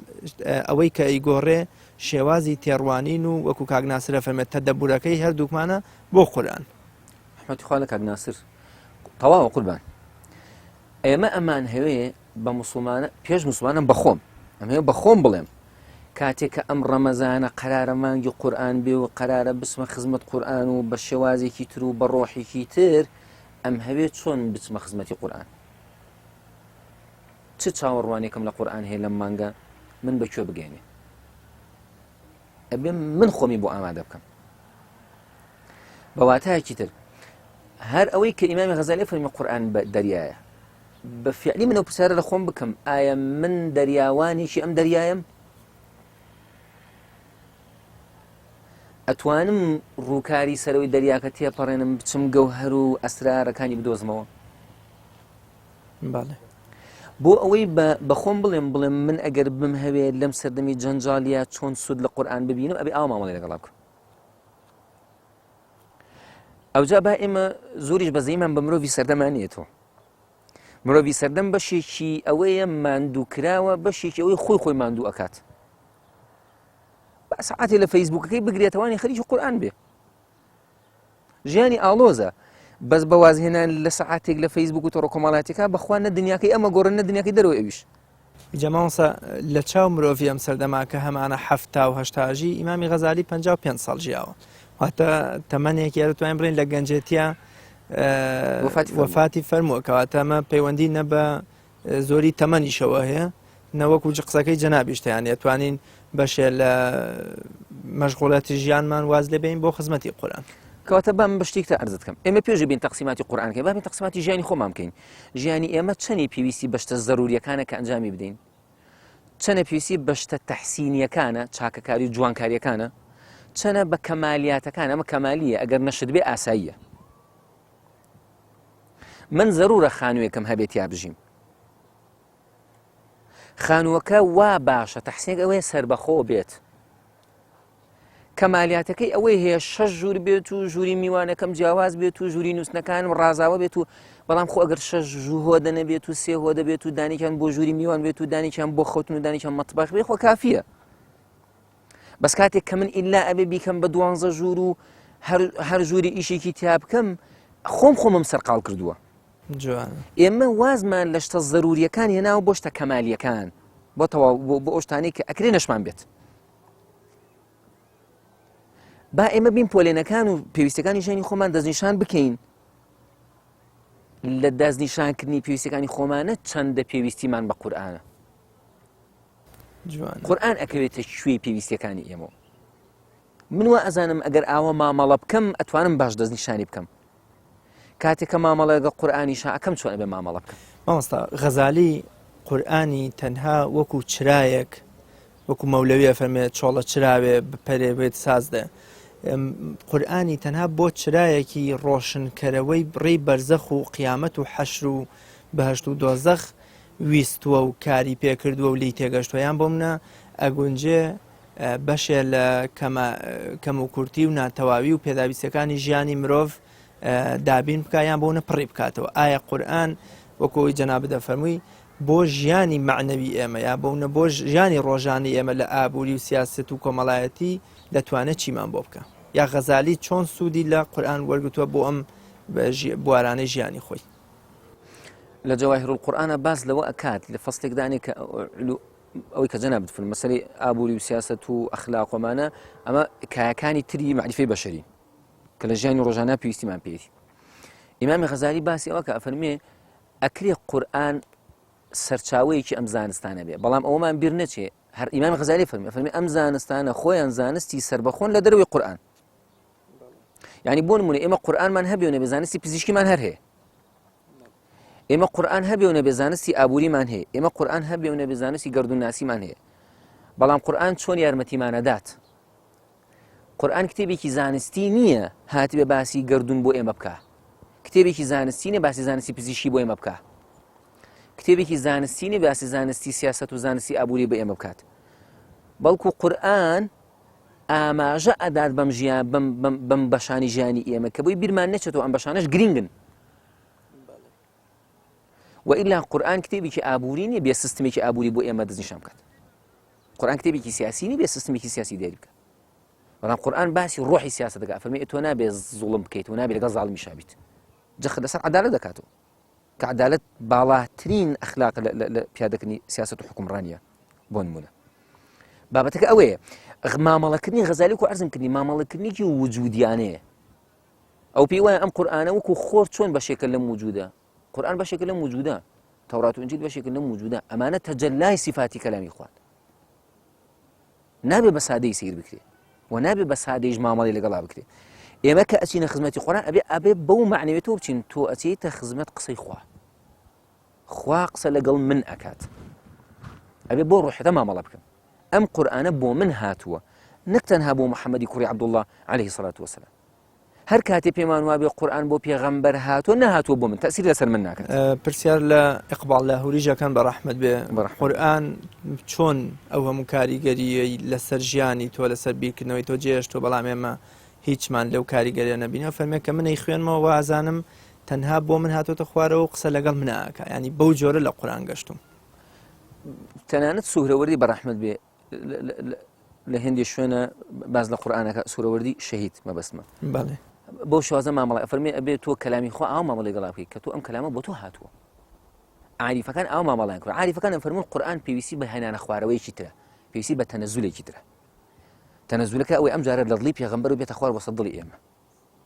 ئەوەی کە ئەیگۆڕێ شێوازی تێڕوانین و وەکو کاک ناسرە فەرمێت تەدەبورەکەی هەردووکمانە بۆ قورئان رحمەتی خوا لە کاک ناسر تەواوە قوربان ئێمە ئەمان هەوێ بە موسڵمانە پێش موسڵمانم بەخۆم ئەم هەیە بەخۆم بڵێم کاتێک کە ئەم ڕەمەزانە قەرارە مانگی قورئان بێ و قەرارە بچمە خزمەت قورئان و بە شێوازێکی تر و بە ڕۆحێکی تر ئەم هەوێ چۆن بچمە خزمەتی قورئان چ چاوەڕوانێکم لە قورئان هەیە لەم مانگە من بەکوێ بگەێنێ ئەبێ من خۆمی بۆ ئامادە بکەم بەواتایەکی تر هەر ئەوەی کە ئیمامی غەزالی فەرمی قورئان بە دەریایە بە فعلی منەوە پرسیارە لە خۆم بکەم ئایا من دەریاوانێکی ئەم دەریایم ئەتوانم ڕووکاری سەرەوەی دەریاکە تێپەڕێنم بچم گەوهەر و ئەسرارەکانی بدۆزمەوە بۆ ئەوەی بە خۆم بڵێم من ئەگەر بم هەوێ لەم سەردەمی جەنجاڵیە چۆن سوود لە قورئان ببینم ئەبێ ئاوا مامەڵەی لەگەڵا بکەم ئەوجا با ئێمە زۆریش بەزەیمان بە مرۆڤی سەردەمانیەتەوە مرۆڤی سەردەم بەشێکی ئەوەیە ماندوو کراوە بەشێکی ئەوەی خۆی ماندوو ئەکات ساعتی لە فەیسبووکەکەی بگرێتەوانی خەریکی قورئان بێ ژیانی ئاڵۆزە بەس بەوازهێنان لە ساعاتێک لە فەیسبووک و تۆڕە کۆمەڵاتیەکە بەخوا نە دنیاکەی ئەمە گۆڕن نە دنیاکەی دەرەوە ئەویش جەماوەسە لە چاو مرۆڤی ئەم سەردەما کە هەمانە 70 و 80 ئیمامی غەزالی 55 ساڵ ژیاوە واتە تەمەنێکی دەتوانین بڵێن لە گەنجێتیە وەفاتی فەرمووە کەواتە ئەمە پەیوەندی نە بە زۆری تەمەنیشەوە هەیە نەوەکو قسەکەی جەنابیشتیان دەتوانین بەشێ لە مەشغوڵەتی ژیانمان واز لێ بین بۆ خزمەتی قورئان کەواتە بام بە شتێک تا عەرزت کەم ئێمە پێش بین تەقسیماتی قورئانەکەی با بین تەقسیماتی ژیانی خۆمان بکەین ژیانی ئێمە چەندی پێویستی بەشتە زەروریەکانە کە ئەنجامی بدەین چەندە پێویستی بەشتە تەحسینیەکانە چاکەکاری و جوانکاریەکانە چەنە بە کەمالیاتەکان ئەمە کەمالیە ئەگەر نەشت بێ ئاساییە من زەرورە خانوویەکەم هەبێت یا بژیم خانووەکە وا باشە تەحسینێک ئەوەیە سەربەخۆ بێت کەمالیاتەکەی ئەوەی هەیە 6 ژوور بێت و ژووری میوانەکەم جیاواز بێت و ژووری نووسنەکانم ڕازاوە بێت و بەڵام خۆ ئەگەر 6 هۆدە نەبێت و 3 هۆدە بێت و دانێکیان بۆ ژووری میوان بێت و دانێکیان بۆ خەوتن و دانێکیان مەتبەخ بێت خۆ کافیە بەس کاتێک کە من ئیلا ئەبێ بیکەم بە 12 ژوور و هەر ژووری ئیشێکی تیا بکەم خۆمم سەرقاڵ کردووە ئێمە وازمان لە شتە زەروریەکان هێناوە بۆ شتە کەمالیەکان بۆ ئەو شتانەی کە ئەکرێ نەشمان بێت با ئێمە بین پۆلێنەکان و پێویستەکانی ژیانی خۆمان دەستنیشان بکەین لە دەستنیشانکردنی پێویستەکانی خۆمانە چەندە پێویستیمان بە قورئانە قورئان ئەکەوێتە کوێی پێویستیەکانی ئێمە من وا ئەزانم ئەگەر ئاوە مامەڵە بکەم ئەتوانم باش دەستنیشانی بکەم کاتێک کە مامەڵە لەگەڵ قورئانی ئەکەم چۆن ئەبێ مامەڵە بکەم مامۆستا غەزالی قورئانی تەنها وەکو چرایەک وەکو مەولەوی فەرمێت چۆڵە چراوێ بپەرێ بێت سازدە قورئانی تەنها بۆ چرایەکی ڕۆشنکەرەوەی بڕێی بەرزەخ و قیامەت و حەشر و بەهەشت و دۆزەخ ویستووە و کاری پێکردووە و لی تێگەشتووە یان بۆ منە ئەگونجێ بەشێ لە کەم و کورتی و ناتەواوی و پێداویستەکانی ژیانی مرۆڤ دابین بکایان بۆ نە پڕی بکاتەوە ئایا قورئان وەکۆی جەنابە دەفەرمووی بۆ ژیانی معنەوی ئێمە یا بۆ بۆ ژیانی ڕۆژانی ئێمە لە ئابووری و سیاست و کۆمەڵایەتی دەتوانێت چیمان بۆ بکە یا غەزالی چۆن سوودی لە قورئان وەرگتووە بۆ ئەم بوارانەی ژیانی خۆی لە جەواهیر القورئانە باس لەوە ئەکات لە فەسڵێکدانی کە ئەوەی کە جەناب دەفەرمێ مەسەلەی ئابووری و سیاست و ئەخلاقۆمانە ئەمە کایەکانی تری معریفەی بەشەری کە لە ژیانی ڕۆژانە پێویستیمان پێێتی ئیمامی غەزالی باسی ئەوە کە ئەفەرمێ ئەکرێ قورئان سەرچاوەیەکی ئەم زانستانە بێ بەڵام ئەوەمان بیر نەچێ هەر ئیمامی غەزالی فەرمێ ئەم زانستانە خۆیان زانستی سربەخۆن لە دەروی قورئان یعنی بۆ نمونە ئێمە قورئانمان هەبێ و نەبێ زانستی پزیشکیمان هەر هەیە ئێمە قورآن هەبێ و نەبێ زانستی ئابووریمان هەیە ئێمە قورآن هەبێ و نەبێ زانستی گەردووناسیمان هەیە بەڵام قورآن چۆن یارمەتیمانەدات قورآن کتێبێکی زانستی نییە هاتی بە باسی گەردون بۆ ئێمە بکە کتێبێکی زانستی نیە باسی زانستی پزیشکی بۆ ئێمە بکە کتێبێکی زانستی نیە باسی زانستی سیاست و زانستی ئابووری بە ئێمە بکات بەڵکو قورآن ئاماژە ئەدات بەم ژیان بەم بەشانی ژیانی ئێمە کە بۆی بیرمان نەچێتەوە ئەم بەشانەش گرنگن وئیلا قورآن کتێبێکی ئابووری نیە بێ سیستمێکی ئابووری بۆ ئێمە دەستنیشان بکات قورآن کتێبێکی سیاسی نیە بێ سیستمێکی سیاسی دیاری بکات بەڵام قورآن باسی ڕۆحی سیاست دەکات فەرمێ تۆ نابێ زوڵم بکەیت و نابێ لەگەڵ زاڵمی شابیت جەخت لەسەر عەدالەت دەکاتەوە کە عەدالەت باڵاترین ئەخلاق لە پیادەکردنی سیاست و حکومڕانیە بۆ نمونە بابەتەکە ئەوەیە مامەڵەکردنی غەزالی و عەرزم کردی مامەڵەکردنێکی وجودیانەیە ئەو پێی وایە ئەم قورآنە وەکو خۆر چۆن بەشێکە لەم وجودە قورآن بەشێکە لەم وجودە تەورات و ئینجیل بەشێکە لەم وجودە ئەمانە تەجەلای سیفاتی کەلامی خوات نابێ بە سادەی سیر بکرێ و نابێ بە سادەیش مامەڵی لەگەڵا بکرێ ئێمە کە ئەچینە خزمەتی قورآن ئەبێ بەو معنەوێتەوە بچین تۆ ئەچیتە خزمەت قسەی خوا قسە لەگەڵ من ئەکات ئەبێ بۆ ڕۆحەتە مامەڵە بکەم ئەم قورآنە بۆ من هاتووە نەک تەنها بۆ محەممەدی کوڕی عەبدوڵڵا عەلەیهی سەڵات وەسەلام هەر کاتێ پێمان وابێ قورآن بۆ پێغەمبەر هاتووە نەهاتووە بۆ من تەسیر لەسەر من ناکات پرسیار لە ئیقباڵ لاهوریژەکان بە ڕەحمەت بێ قورآن چۆن ئەو هەموو کاریگەریەی لەسەر ژیانی تۆ لەسەر بیرکردنەوەی تۆ جێشتۆ بەڵام ئێمە هیچمان لەو کاریگەریە نەبینەوە فەرمێ کە منەی خوێنمەوە وازانم تەنها بۆ من هاتۆتە خوارەوە قسە لەگەڵ من ئاکا ینی بەو جۆرە لە قورآن گەشتم تەنانەت سوهرەوەردی بە ڕەحمەت بێ لە هێندی شوێنە باز لە قورآنەکە سوورەوەردی شەهید مەبەستمە بەڵێ بۆ شوازە مامەڵە فەرمێ ئەبێ تۆ کەلامی خوا ئاو مامەڵی گەڵا بکەیت کە تۆ ئەم کەلامە بۆ تۆ هاتووە عاریفەکان ئاو مامەڵیان کرد عاریفەکان فەرموون قورآن پێویستی بە هێنانە خوارەوەیەکی ترە پێویستی بە تەنەزولێکی ترە تەنەزولەکە ئەوەی ئەم جارە لە دڵی پێغەمبەر و بێتە خوار وەسەد دڵی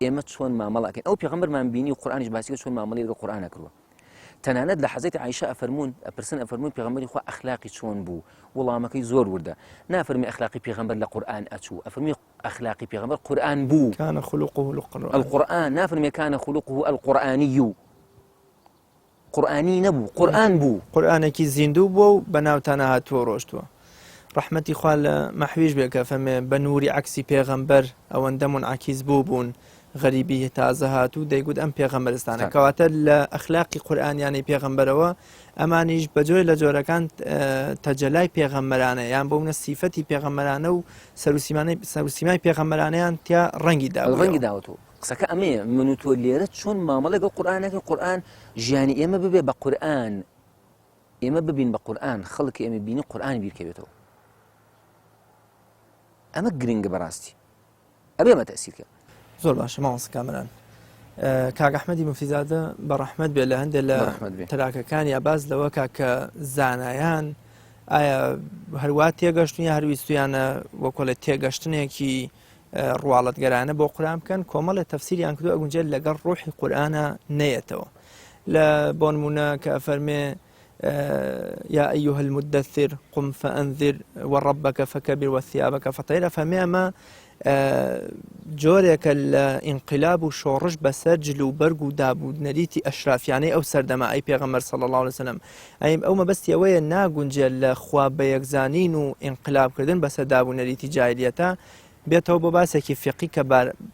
ئێمە چۆن مامەڵەکەین ئەو پێغەمبەرمان بینی و قورآنیش باسی چۆن مامەڵی لەگەڵ قورآن کردووە تەنانەت لە حەزەتی عایشە ئەفەرمون پێغەمبەری خوا ئەخلاقی چۆن بوو وەڵامەکەی زۆر وردە نافەرمی ئەخلاقی پێغەمبەر لە قورآن ئەچوو ئەفەرمی ئەخلاقی پێغەمبەر قورآن بوو كان خلقه القورآن نافەرمی كان خلقه القورآني قورآنی نەبوو قورآن بوو قورآنێکی زیندوو بووە و بەناوتانە هاتووە ڕۆشتووە ڕەحمەتی خوا لە مەحویش بێ کە فەرمێ بە نووری عەکسی پێغەمبەر ئەوەندە منعەکیز بوون غەریبی تازە هاتوو دەیگوت ئەم پێغەمبەرستانە کەواتە لە ئەخلاقی قورئانیانەی پێغەمبەرەوە ئەمانیش بە جۆرە لە جۆرەکان تەجەلای پێغەمبەرانە یان بۆونە سیفەتی پێغەمبەرانە و سەروسیمای پێغەمبەرانەیان تیا ڕەنگی داوەتەوە قسەکە ئەمەیە من و تۆ لێرە چۆن مامەڵە لەگەڵ قورئانەکەی قورئان ژیانی ئێمە ببێ بە قورئان ئێمە ببین بە قورئان خەڵکی ئێمە بینی قورئانی بیرکەوێتەوە ئەمە گرنگە بەڕاستی ئەبێ ئەمە تەئسیرکە زۆر باشە ماوەس کامەران کاک ئەحمەدی موفیزادە بە ڕەحمەت بێ لە هەندێک لە تەراکەکانی ئاباز لەوە کە زانایان ئایا هەروە تێگەشتن یا هەرویستویانە وەکۆلە تێگەشتنێکی ڕواڵەتگەرانە بۆ قورئان بکەن کۆمەڵێک تەفسیریان کردو ئەگونجێت لەگەڵ ڕوحی قورئانە نەیەتەوە لە بۆ نمونە کە فەرمێ يا أيها المدثر قم فأنذر وربك فكبر وثيابك فطهر فەرمێ جۆرێکە لە ئینقلاب و شۆڕش بەسەر جل و بەرگ و دابوودنەریتی ئەشرافیانەی ئەو سەردەمای پێغەمبەر صلی الله عليه وسلم ئەو مەبەستی ئەوەیە ناگونجێت لە خوا بەیەکزانین و ئینقلابکردن بەسەر دابوونەریتی جاهلیەتە بێتەوە بۆ باسێکی فقهی کە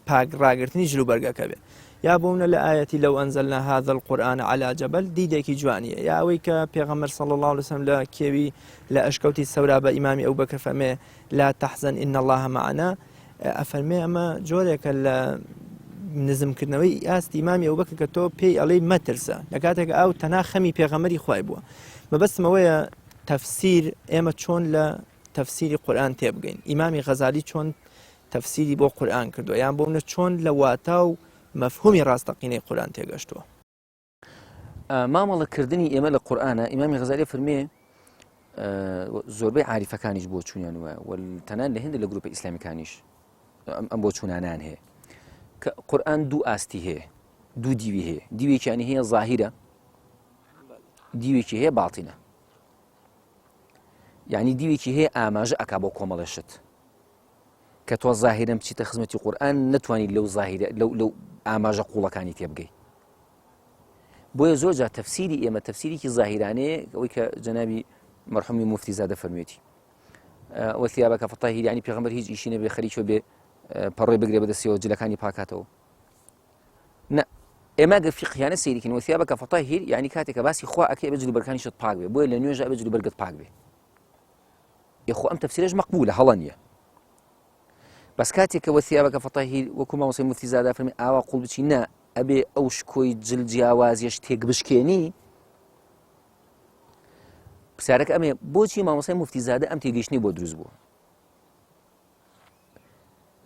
پاک ڕاگرتنی جل و بەرگەکە بێت یا بوونە لە ئاەتی لەو ئەنزەلنا هذا القورآن على جبل دیدێکی جوانیە یا ئەوەی کە پێغەمبەر صلی الله عليه وسلم لە کێوی لە ئەشکەوتی سەورا بە ئیمامی ئەبوبەکر فەرمێ لا تحزن إن الله معنا ئەفەرمێ ئەمە جۆرێکە لە نزمکردنەوەی ئاستی ئیمامی ئەبوبەکر کە تۆ پێی ئەڵێی مەترسە لە کاتێک ئەو تەنها خەمی پێغەمبەری خوای بووە مەبەستمەوەیە تەفسیر ئێمە چۆن لە تەفسیری قورئان تێبگەین ئیمامی غەزالی چۆن تەفسیری بۆ قورئان کردووە یان بۆ منە چۆن لە واتا و مەفهومی ڕاستەقینەی قورئان تێگەشتووە مامەڵەکردنی ئێمە لە قورئانە ئیمامی غەزالی فەرمێ زۆربەی عاریفەکانیش بۆ چوونیان وە تەنان لە هێندە لە گروپە ئیسلامیکانیش ئەم بۆ چوونانان هەیە کە قورئان دوو ئاستی هەیە دوو دیوی هەیە دیوێکیانی هەیە ظاهیرە دیوێکی هەیە باڵتینە یعنی دیوێکی هەیە ئاماژە ئەکا بۆ کۆمەڵەشت کە تۆ ظاهیرەم بچیتە خزمەتی قورئان نەتوانیت لەو ظاهیرە لەو ئاماژە قوڵەکانی تێبگەی بۆیە زۆر جار تەفسیری ئێمە تەفسیرێکی زاهیرانەیە ئەوەی کە جەنابی مەرحومی موفتی زادە فەرموویەتی وەثیابەکە فەطاهیر یعنی پێغەمبەر هیچ ئیشی نەبێ خەریکە بێ پەڕۆی بگرێ بەدەستیەوە جلەکانی پاکاتەوە ئێمە گە فیقهیانە سەیریکەین وەثیابەکە فەطاهیر یعنی کاتێکە باسی خوا ئەکەی بە جلوبەرەکانیشت پاک بێ بۆیە لە نوێژە بە جلوبەرگت پاک بێ یخۆ ئەم تەفسیرەش مەقبولە هەڵە نییە بەس کاتێکە وەثیابەکە فەطاهیر وەکو مامۆسای موفتی زادە فەرمی ئاوا قوڵ بچی نا ئەبێ ئەو شکۆی جل جیاوازیەش تێک بشکێنی پرسیارەکە ئەمێ بۆچی مامۆسای موفتی زادە ئەم تێگەیشتنی بۆ دروست بووە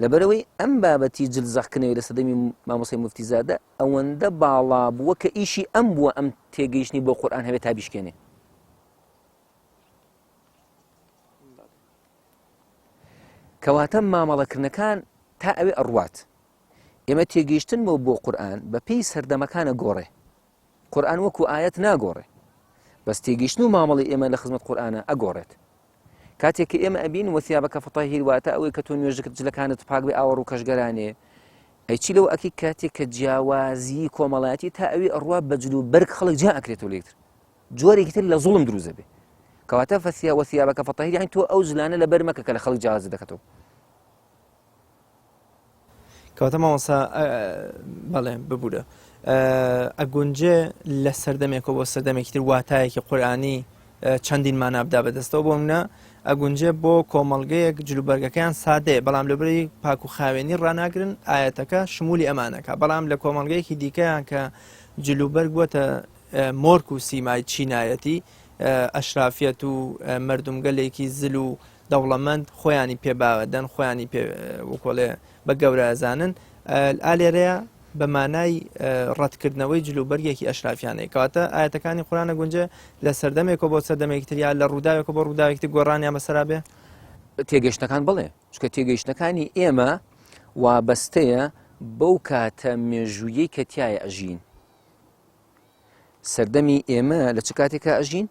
لەبەرەوەی ئەم بابەتی جلزەخکردنەوەی لە سەدەمی مامۆسای موفتی زادە ئەوەندە باڵا بووە کە ئیشی ئەم بووە ئەم تێگەیشتنی بۆ قورئان هەبێت تا بیشکێنێ کەواتە مامەڵەکردنەکان تا ئەوێ ئەڕوات ئێمە تێگەیشتن بۆ قورئان بە پێی سەردەمەکانە گۆڕێ قورئان وەکو ئاەت ناگۆڕێ بەس تێگەیشتن و مامەڵی ئێمە لە خزمەت قورئانە ئەگۆڕێت کاتێک کە ئێمە ئەبین وەثیابەکە فەطاهیر واتە ئەوەی کە تۆ نوێژەکەت جلەکانت پاک بێ ئاوەڕ و کەشگەرانێ ئەیچی لەو ئەکی کاتێک کە جیاوازی کۆمەڵایەتی تا ئەوێ ئەڕوا بە جلو بەرگ خەڵک جا ئەکرێتەوە لێکتر جۆرێکی تر لە زوڵم دروزە بێ کەواتە وەثیابەکە فەطاهیر یعنی تۆ ئەو جلانە لە بەر مەکە کە لە خەڵک جیاوازی دەکەتەوە کەواتە مامۆستا بەڵێ ببوورە ئەگونجێ لە سەردەمێکەوە بۆ سەردەمێکی تر واتایەکی قورئانی چەندین مانابدا بەدەستەوە بۆ منە ئەگونجێ بۆ کۆمەڵگەیەک جلوبەرگەکەیان سادەیە بەڵام لەبەری پاک و خاوێنی ڕناگرن ئاەتەکە شمولی ئەمانەکە بەڵام لە کۆمەڵگەیەکی دیکەیان کە جلوبەرگ بووەتە مۆرک و سیمای چینایەتی ئەشرافیەت و مردمگەلێکی زل و دەوڵەمەند خۆیانی پێباوەدەن خۆیانی وەکۆڵێ بە گەورە ئەزانن ئالێرەیە بە مانای ڕەتکردنەوەی جلوبەرگێکی ئەشرافیانەی کەواتە ئاەتەکانی قورئانە گونجە لە سەردەمێکەوە بۆ سەردەمێکی تریان لە ڕووداوێکە بۆ ڕووداوێکی گۆڕانیان بەسەرا بێ تێگەیشتەکان بڵێ چکە تێگەیشتەکانی ئێمە وابەستەیە بەو کاتە مێژوویەی کە تایە ئەژین سەردەمی ئێمە لە چ کاتێکە ئەژین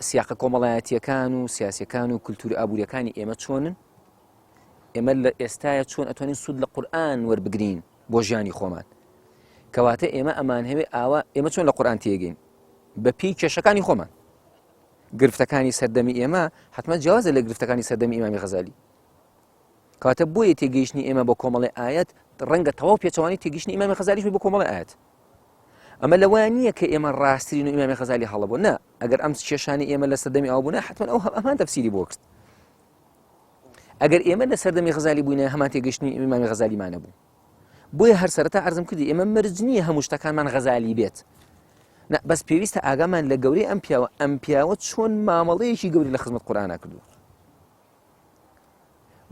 سیاقە کۆمەڵایەتیەکان و سیاسیەکان و کولتوری ئابوووریەکانی ئێمە چۆنن ئێمە لە ئێستاە چۆن ئەتوانین سوود لە قورئان وەربگرین بۆ ژیانی خۆمان کەواتە ئێمە ئەمان هەوێ ئاوا ئێمە چۆن لە قورئان تێگەین بە پێی کێشەکانی خۆمان گرفتەکانی سەردەمی ئێمە حتمما جیازە لە گرفتەکانی سەردەمی ئیمامی غەزالی کەواتە بۆیە تێگەیشتنی ئێمە بۆ کۆمەڵی ئاەت ڕەنگە تەواو پێچەوانی تێگەیشتنی ئیمامی غەزالیش بۆ کۆمەڵی ئاەت ئەمە لەوان نییە کە ئێمە ڕاستترین و ئیمامی غەزالی هەڵەبوو نا ئەگەر ئەم کێشانی ئێمە لە سەردەمی ئەو بوونا حتمما ئەو ئەمان تەفسیری بۆ کرد ئەگەر ئێمە لە سەردەمی غەزالی بووینە هەمان تێگەیشتنی ئیمامی غەزالیمانە بوو بۆیە هەر سەرەتا عەرزم کردی ئێمە مەرج نییە هەموو شتەکانمان غەزالی بێت بەس پێویستە ئاگامان لە گەورەی ئەم پیاوە چۆن مامەڵەیەکی گەوری لە خزمەت قورئانە کردووە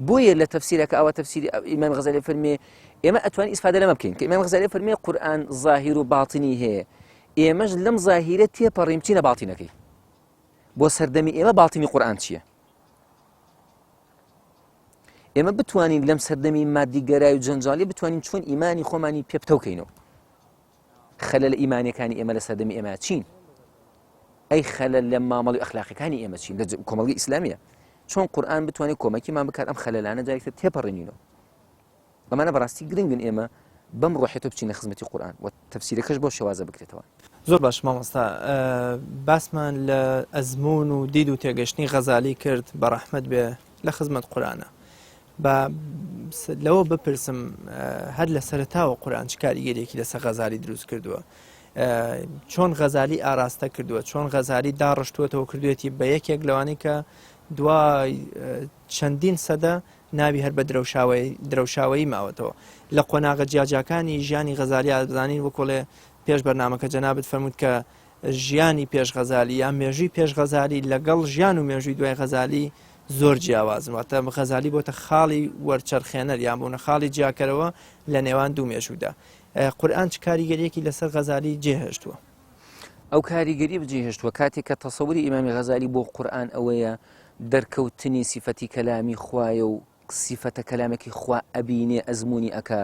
بۆیە لە تەفسیرەکە ئەوە تەفسیری ئیمام غەزالی فەرمێ ئێمە ئەتوانین ئیسفادە لەمە بکەین کە ئیمام غەزالی فەرمێ قورئان زاهیر و باتینی هەیە ئێمەش لەم زاهیرە تێپەڕیم چینە باتینەکەی بۆ سەردەمی ئێمە باتینی قورئان چییە ئێمە بتوانین لەم سەردەمی مادیگەرای و جەنجاڵی بتوانین چۆن ئیمانی خۆمانی پێ بتەوکەینەوە خەلە لە ئیمانیەکانی ئێمە لە سەردەمی ئێمە چین ئەی خەلە لە مامەڵی ئەخلاقیەکانی ئێمە چین لە کۆمەڵگەی ئیسلامیە چۆن قورئان بتوانێت کۆمەکیمان بکات ئەم خەلەلانە جارێکتر تێپەڕێنینەوە ئەمانە بەڕاستی گرنگن ئێمە بەم ڕۆحێتە بچینە خزمەتی قورئان و تەفسیرەکەش بۆ شێوازە بکرێتەوە زۆر باش مامۆستا باسمان لە ئەزمون و دید و تێگەشتنی غەزالی کرد بە ڕەحمەت بێ لە خزمەت قورئانە لەوە بپرسم هەر لە سەرەتاوە قورئان چ کاریگەریەکی لەسەر غەزالی دروست کردووە چۆن غەزالی ئاراستە کردووە چۆن غەزالی داڕشتووەتەوە کردوێتی بە یەکێک لەوانەی کە دوای چەندین سەدە ناوی هەر بە درەوشاوەیی ماوەتەوە لە قۆناغە جیاجاکانی ژیانی غەزالی ئازانین وەکۆڵێ پێش بەرنامەکە جەنابەت فەرمووت کە ژیانی پێش غەزالی یان مێژووی پێش غەزالی لەگەڵ ژیان و مێژووی دوای غەزالی زۆر جیاوازن واتە غەزالی بۆتە خاڵی وەرچەرخێنەر یان بوونە خاڵی جیاکەرەوە لە نێوان دوو مێژوودا قورئان چ کاریگەریەکی لەسەر غەزالی جێهێشتووە ئەو کاریگەری بجێهێشتووە کاتێک کە تەسەووری ئیمامی غەزالی بۆ قورئان ئەوەیە دەرکەوتنی سیفەتی کەلامی خوایە و سیفەتە کەلامێکی خوا ئەبینێ ئەزمموی ئەکا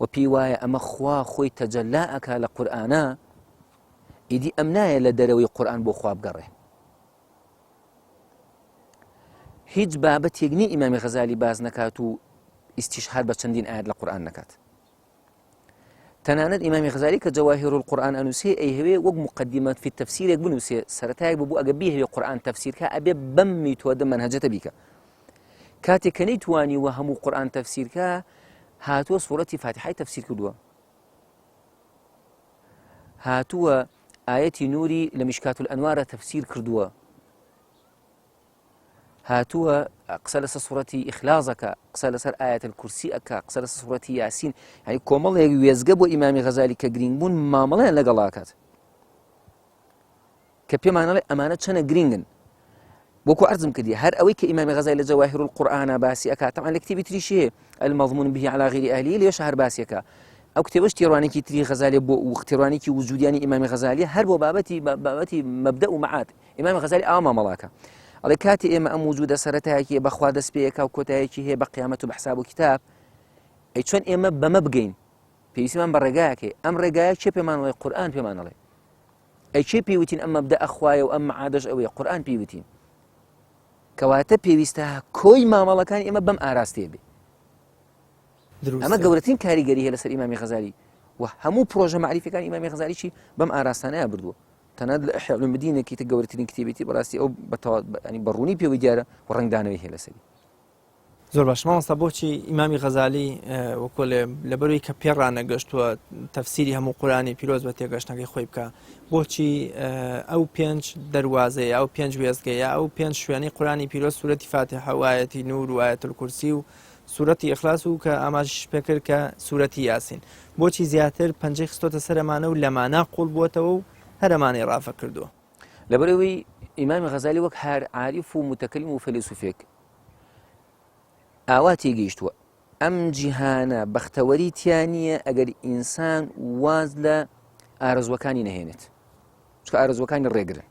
و پێی وایە ئەمە خوا خۆی تەجەلا ئەکا لە قورئانە ئیدی ئەم نایە لە دەرەوەی قورئان بۆ خوا بگەڕێ هیچ بابەتێک نییە ئیمامی غەزالی باز نەکات و ئیستیشهاد بە چەندین ئاەت لە قورئان نەکات تەنانەت ئیمامی غەزالی کە جەواهیر القورآن ئەنووسێ ئەیهەوێ وەک مقدمەت فی التەفسیرێک بنووسێ سەرەتایەک ببوو ئەگە بیهەوێ قورآن تەفسیرکە ئەبێ بەم میتۆدە مەنهەجەتە بیکە کاتێک کە نەیتوانی وە هەموو قورآن تەفسیرکە هاتووە سوورەتی فاتحای تەفسیر کردووە هاتووە ئایەتی نووری لە میشکات الئەنوارە تەفسیر کردووە هاتووە قسە لەسەر سوورەتی ئیخلاصەکە قسە لەسەر ئایەت الکورسی ئەکا قسە لەسەر سوورەتی یاسین یعنی کۆمەڵێک وێزگە بۆ ئیمامی غەزالی کە گرنگ بوون مامەڵەیان لەگەڵاکات کە پێمانەڵێ ئەمانە چەنە گرنگن وەکو عەرزم کردی هەر ئەوەی کە ئیمامی غەزالی لە جەواهیر القورآن باسی ئەکات طبعا لە کتێبی تریش هەیە المەضمون به على غیر ئەهلیه لێش هەر باسیەکە ئەو کتێبەش تێڕوانێکی تری غەزالی بۆ تێڕوانێکی وجودیانی ئیمامی غەزالی هەر بۆ بابەتی مەبدە و مەعاد ئیمامی غەزالی ئاوا مامەڵاکە ئەڵێ کاتی ئێمە ئەم وجودە سەرەتایەکی بەخوا دەست پێیەکە و کۆتایەکی هەیە بە قیامەت و بە حساب و کتاب ئەی چۆن ئێمە بەمە بگەین پێویستیمان بە ڕێگایەکێ ئەم ڕێگایە چێ پێمانڵێ قورئان پێمانەڵێ ئەی چێ پێوتین ئەم مەبدە ئەخوایە و ئەم مەعادەش ئەوەیە قورئان پێوتین کەواتە پێویستە کۆی مامەڵەکان ئێمە بەم ئاراستەیە بێ ئەمە گەورەترین کاریگەری هەیە لەسەر ئیمامی غەزالی و هەموو پرۆژە معریفەکانی ئیمامی غەزالیی بەم ئاراستانەیە بردووە تەنانەت لە ئیحیا علومدینێکی تر گەورەترین کتێبێتی بەڕاستی ئەو بەڕوونی پێوەی دیارە و ڕنگدانەوەی هەیە لەسەری زۆر باش مامۆستا بۆچی ئیمامی غەزالی وەکو لەبەروی کە پێڕانەگەشتووە تەفسیری هەموو قورئانی پیرۆز بە تێگەشتنەکەی خۆی بکە بۆچی ئەو پێنج دەروازەیە ئەو پێنج وێزگەیە ئەو پێنج شوێنی قورئانی پیرۆز سوورەتی فاتحە و ئایەتی نور و ئایەت الکورسی و سوورەتی ئیخلاص و کە ئاماژەش پێکرد کە سوورەتی یاسین بۆچی زیاتر پەنجەی خستۆتە سەرەمانە و لەمانە قوڵ بووەتەوە و هەرەمانەی ڕافە کردووە لەبەرەوەی ئیمامی غەزالی وەک هەر عاریف و متەکەلیم و فەیلسوفێک ئاوا تێگەیشتووە ئەم جیهانە بەختەوەری تیانە ئەگەر ئینسان واز لە ئارەزوەکانی نەهێنێت چکە ئارەزوەکانی ڕێگرن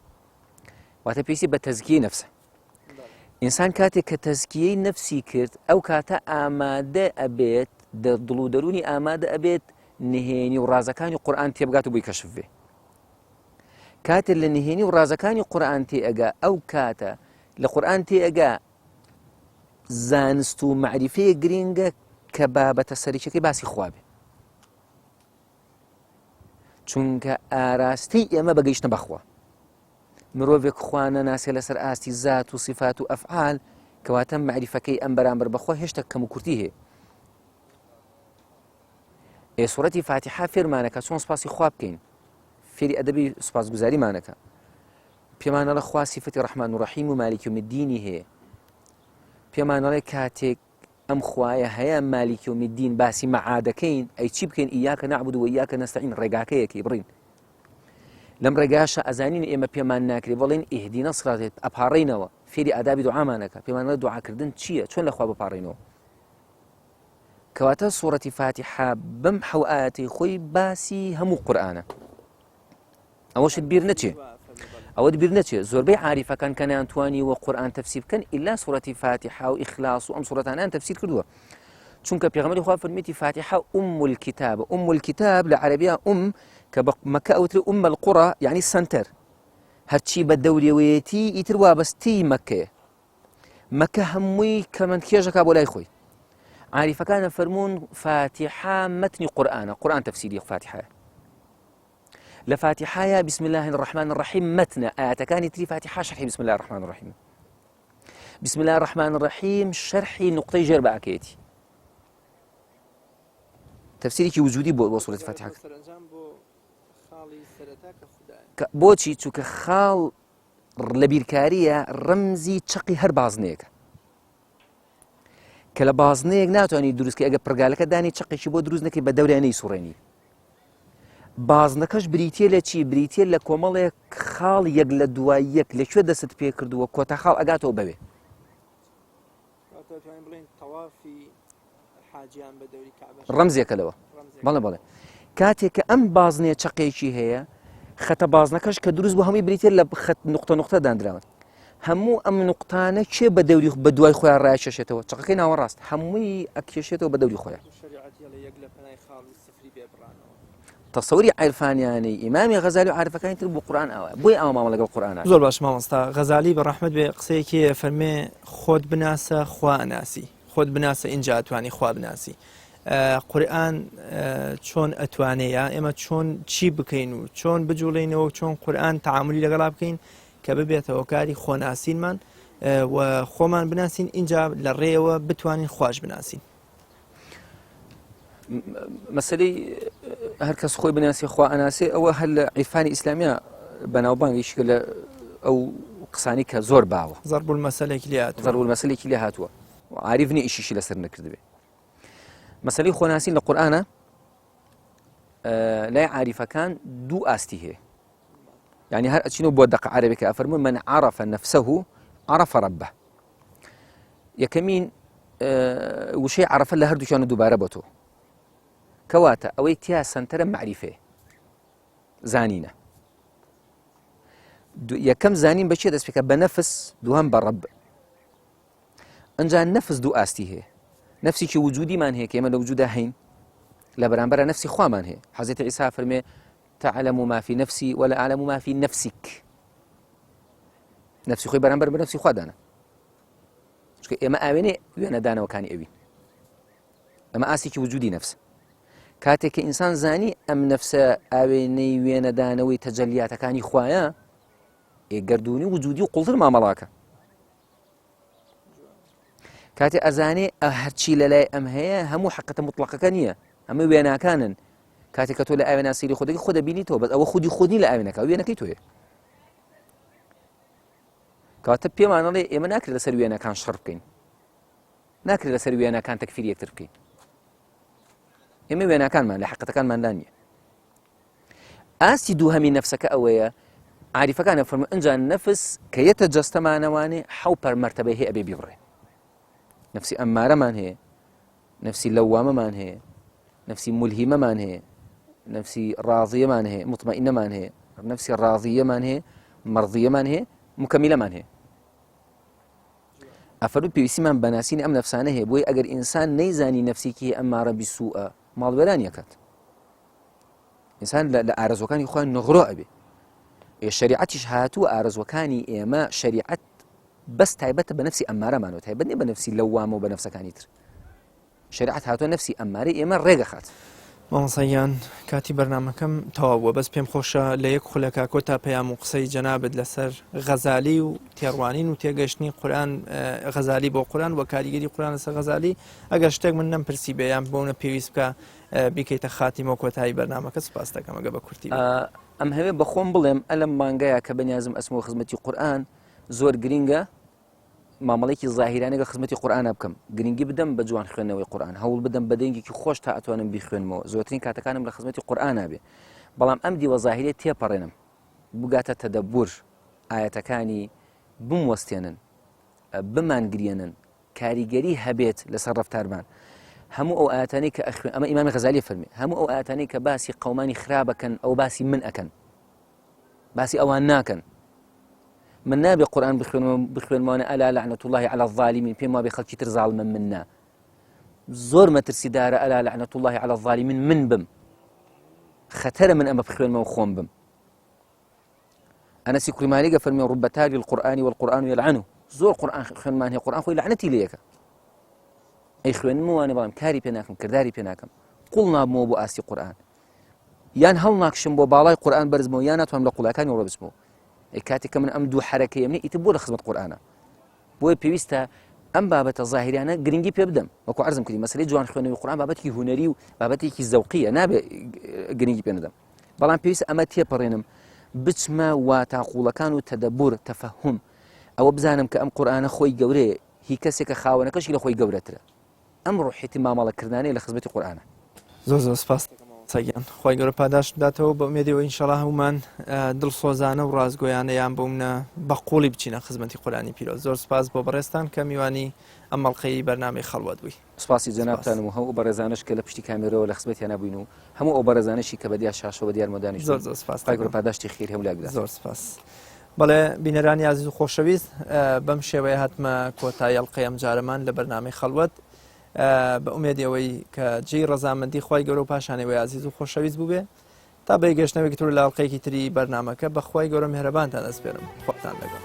واتە پێویستی بە تەزکیەی نەفسە ئینسان کاتێک کە تەزکیەی نەفسی کرد ئەو کاتە ئامادە ئەبێت دڵ و دەرونی ئامادە ئەبێت نهێنی و ڕازەکانی قورئان تێبگات و بۆی کەشف بێ کاتێک لە نهێنی و ڕازەکانی قورئان تێئەگا ئەو کاتە لە قورئان تێئەگا زانست و معریفەیە گرینگە کە بابەتە سەرچەکەی باسی خوا بێ چونکە ئاراستەی ئێمە بەگەیشتنە بەخوا مرۆڤێک خوا نەناسێ لەسەر ئاستی زات و صفات و ئەفعال کەواتە معریفەکەی ئەم بەرامبەر بەخوا هێشتا کەم و کورتی هەیە سوورەتی فاتحە فێرمانەکە چۆن سوپاسی خوا بکەین فێری ئەدەبی سوپاسگوزاریمانەکە پێمانەڵە خوا سیفەتی ڕەحمان و ڕەحیم و مالیکی یومالدینی هەیە پێمانەڵێ کاتێک ئەم خوایە هەیە مالیکی یومالدین باسی مەعادەکەین ئەی چی بکەین ئیاکە نەعبود و ئیاکە نەستەعین ڕێگاکەیەکی بڕین لەم ڕێگاشە ئەزانین ئێمە پێمان ناکرێ بەڵێن ئیهدینە سراتێت ئەپاڕێینەوە فێری ئادابی دوعامانەکە پێمانەڵێ دوعاکردن چییە چۆن لەخوا بپاڕێنەوە کەواتە سوورەتی فاتحە بەم حەو ئایەتەی خۆی باسی هەموو قورئانە ئەوەشت بیر نەچێ ئەوەت بیر نەچێت زۆربەی عاریفەکان کە نەیانتوانیوە قورئان تەفسیر بکەن ئیلا سوورەتی فاتحە و ئیخلاص و ئەم سوورەتانیان تەفسیر کردووە چونکە پێغەمبەری خوا فەرمیێتی فاتحە ئوم الکتاب ئوم الکتاب لە عەرەبیە کە بە مەکە ئەوترێ ئوم القوڕە یعنی سەنتەر هەرچی بە دەورێوەیەتی ئیتر وابەستەی مەکەیە مەکە هەمووی کەمەندکێژەکە بۆ لای خۆی عاریفەکانە فەرموون فاتحە مەتنی قورئانە قورئان تەفسیری فاتحەیە لە فاتحەیە بسم الله الرحمن الرحیم مەتنە ئاەتەکانی تری فاتحە شەرحی بسم الله الرحمن الرحیم بسم الله الرحمن الرحیم شەرحی نقطەی ژێر بە ئاکەیەتی تەفسیرێکی وجودی بۆ سوورەتی فاتحە بۆچی چونکە خاڵ لە بیرکاریە ڕەمزی چەقی هەر بازنەیەکە کە لە بازنەیەک ناتوانانی دروستکە ئەگە پرگالەکە دانی چەقێکی بۆ دروست نەکەی بە دەورانەی سوڕێنی بازنەکەش بریتە لە چی بریتە لە کۆمەڵێک خاڵ یەک لە دوای یەک لەکوێ دەست پێ کردووە کۆتا خاڵ ئەگاتەوە بەوێ ڕەمزێکە لەوە بەڵێ بەڵێ کاتێک کە ئەم بازنێ چەقێکی هەیە خەتە بازنەکەش کە دروست بۆ هەمووی بریتە لە نقطە نقطە دانراوە هەموو ئەم نقطانە چێ بە دەوری بە دوای خۆیان ڕایکێشێتەوە چەقەکەی ناوەڕاست هەمووی ئەکێشێتەوە بە دەوری خۆیان تەسەوری عیرفانیانەی ئیمامی غەزالی و عارفەکانی تر بۆ قورئان ئەوە بۆی ئەوە ماوە لەگەڵ قورئانە زۆر باش مامۆستا غەزالی بە ڕەحمەت بێ قسەیەکی فەرمێ خۆت بناسە خوا ئەناسی خۆت بناسە ئینجا ئەتوانی خوا بناسی قورئان چۆن ئەتوانەیە ئێمە چۆن چی بکەین و چۆن بجوڵینەوە چۆن قورئان تعاملی لەگەڵا بکەین کە ببێتەوە کاری خۆناسینمان و خۆمان بناسین اینجا لە ڕێەوە بتوانین خوش بناسین. مەسەلەی هەر کەس خۆی بناسی خوا ئەناسێ ئەوە هەر لە عیرفانی ئیسلامیە بەناوبانگیشکە لە ئەو قسانی کە زۆر باوە ضرب المەسەلێکی لێ هاتووە ضرب المەسەلێکی لێ هاتووە عاریف نییە ئیشیشی لەسەر نەکردبێ. مەسەلەی خۆناسین لە قورئانە لای عاریفەکان دوو ئاستی هەیە، یعنی هەر ئەچینەوە بۆ دەقە عەرەبێکە ئەفەرموون من عرف نفسه عرف ربه. یەکەمین وشەی عرفە لە هەردووکیانە دووبارە بۆ تۆ کەواتە ئەوەی تیا سنتەرە معریفێ زانینە. یەکەم زانین بەچێ دەست پێکە بە نەفس، دووهەم بە ڕەب. ئەنجا نەفس دوو ئاستی هەیە، نەفسێکی وجودیمان هەیە کە ئێمە لە وجودا هەین لە بەرامبەرە نەفسی خوامان هەیە. حەزرەتی عیسا فەرمێ تعلم ما في نفسي ولا أعلم ما في نفسك. نفسي خوي بەرامبەر بە نەفسی خوادانە، چونکە ئێمە ئاوێنێ وێنە دانەوەکانی ئەوین، ئەمە ئاسێکی وجودی نەفس. کاتێک کە ئینسان زانی ئەم نەفسە ئاوێنەی وێنەدانەوەی تەجەلیاتەکانی خوایە، گەردوونی وجودی و قوڵتر مامەڵاکە. کاتێ ئەزانێ هەرچی لەلای ئەم هەیە هەموو حەقەتە مطلقەکە نییە، ئەمە وێناکانن. کاتێک کە تۆ لە ئاوێنا سەیری خۆدەکەی خۆ دەبینیتەوە، بەس ئەوە خودی خۆنی لە ئاوێنەکە، وێنەکەی تۆیە. کەواتە پێمانەڵێ ئێمە ناکرێت لەسەر وێنەکان شەڕ بکەین، ناکرێت لەسەر وێنەکان تەکفیر یەکتر بکەین. ئێمە وێنەکانمان لە حەقەتەکانماندا نییە. ئاستی دووهەمی نەفسەکە ئەوەیە عاریفەکانە فەرموون ئەنجا نەفس کە یەتە جەستەمانەوانێ حەو پەرمەرتەبەی هەیە ئەبێ بیبڕێ. نەفسی ئەمارەمان هەیە، نەفسی لەوامەمان هەیە، نەفسی مولهیمەمان هەیە، نەفسی ڕاضیەمان هەیە، مطمئینەمان هەیە، نەفسی ڕاضیەمان هەیە، مەرضیەمان هەیە، مکەمیلەمان هەیە. ئەفەرموو پێویستیمان بەناسینی ئەم نەفسانە هەیە، بۆی ئەگەر ئینسان نەیزانی نەفسێکی ئەمارە بیسووئە ماڵوێران یەکات. ئینسان لە ئارەزوەکانی خۆیان نغڕۆ ئەبێ. شریعەتیش هاتووە ئارەزوەکانی ئێمە شریعەت بەس تایبەتە بە نەفسی ئەمارەمانەوە، تایبەت نیە بە نەفسی لەوامە و بە نەفسەکانی تر. شریعەت هاتووە نەفسی ئەمارەی ئێمە ڕێگە خات. مامۆستایان کاتی بەرنامەکەم تەواو بووە، بەس پێم خۆشە لە یەک خولەکە کۆتا پەیام و قسەی جەنابەت لەسەر غەزالی و تێڕوانین و تێگەشتنی قورئان، غەزالی بۆ قورئان و کاریگەری قورئان لەسەر غەزالی. ئەگەر شتێک من نەمپرسی بێ یان بۆنە پێویست بکە بیکەیتە خاتیمە کۆتایی بەرنامەکە، سوپاس دەکەم ئەگە بە کورتی. ئەم هەوێ بە خۆم بڵێم ئەلەم مانگەیە کە بەنیازم ئەسمەوە خزمەتی قورئان زۆر گرینگە مامەڵێکی زاهیرانە لە خزمەتی قورئانە بکەم، گرنگی بدەم بە جوان خوێندنەوەی قورئان، هەوڵ بدەم بە دەنگێکی خۆش تا ئەتوانم بیخوێنمەوە. زۆرترین کاتەکانم لە خزمەتی قورئانە بێ، بەڵام ئەم دیوە زاهیرێ تێپەڕێنم، بگاتە تەدەبور، ئایەتەکانی بموەستێنن، بمانگرێنن، کاریگەری هەبێت لەسەر ڕەفتارمان. هەموو ئەو ئاەتانەی کە ئەخوێن، ئەمە ئیمامی غەزالی فەرمێ، هەموو ئەو ئاەتانەی کە باسی قەومانی خراپەکەن ئەو باسی من ئەکەن، باسی ئەوان ناکەن. من نابێ قورئان بخوێنمەوە ئەلا لعنة الله على الظالمين، پێم وابێ خەڵکی تر زاڵمە من نا. زۆر مەترسیدارە ئەلا لعنة الله على الظالمين من بم، خەتەرە من ئەمە بخوێنمەوە خۆم بم. ئەنەسی کوڕی مالیکە فەرمێ رب تالي القرآن والقرآن يلعنه. زۆر قورئان خوێنمان هەیە، قورئان خۆی لعنەتی لێ یەکە. ئەی خوێنمەوانێ بەڵام کاری پێ ناکەم، کردداری پێ ناکەم، قوڵ نابمەوە بۆ ئاستی قورئان، یان هەڵ ناکشم بۆ باڵای قورئان بەرزمەوە، یان ناتوانم لە قوڵەکانی ڕۆ بچمەوە. کاتێک کە من ئەم دوو حرەکەیە منێ ئیتر بۆ لە خزمەت قورئانە، بۆیە پێویستە ئەم بابەتە زاهیرانە گرنگی پێ بدەم. وەکو عەرزم کردی مەسەلەی جوان خوێندنەوەی قورئان بابەتێکی هونەری و بابەتێکی زەوقیە، نابێ گرنگی پێ نەدەم، بەڵام پێویستە ئەمە تێپەڕێنم، بچمە واتاقوڵەکان و تەدەبور تەفەهوم، ئەوە بزانم کە ئەم قورئانە خۆی گەورەیە، هی کەسێکە خاوەنەکەشی لە خۆی گەورەترە. ئەم ڕوحێتی مامەڵەکردانەی لە خزمەتی قورئانە. زۆر زۆر سپاس سەگیان، خۆی گەورە پاداش بداتەوە، بە ئومێدەوە ئینشەڵڵا هەمومان دڵسۆزانە و ڕازگۆیانەیان بوونە بە قوڵی بچینە خزمەتی قورئانی پیرۆز. زۆر سپاس بۆ بەڕێستان کە میوانی ئەم مەڵقەی بەرنامەی خەڵوەت بووی. سپاسی جەنابتانم و هەموو بەڕێزانش کە لە پشتی کامێرەوە لە خزمەتیان نەبووین و هەموو ئەو بەڕێزانشی کە بە دیار شاشەوە دیار مۆدانی. زۆر زۆر سپاس، خۆی گەورە پاداشتی خێر هەموو لاک بدات. زۆر سپاس. بەڵێ بینەرانی عەزیز و خۆشەویست، بەم شێوەیە هاتمە کۆتایی ئەڵقەی ئەم جارەمان لە بەرنامەی خەڵوەت، بە ئومێدەوەی کە جێی ڕەزامەندی خی گەورە و پاشانەوەی عزیز و خۆشەویست بووبێ تا بەیگەشتنەوەی تر لە ئەڵقەیەکی تری بەرنامەکە بەخوای گەورە میهرەبانتان دەسپێرم. خواتان لەگەڵ.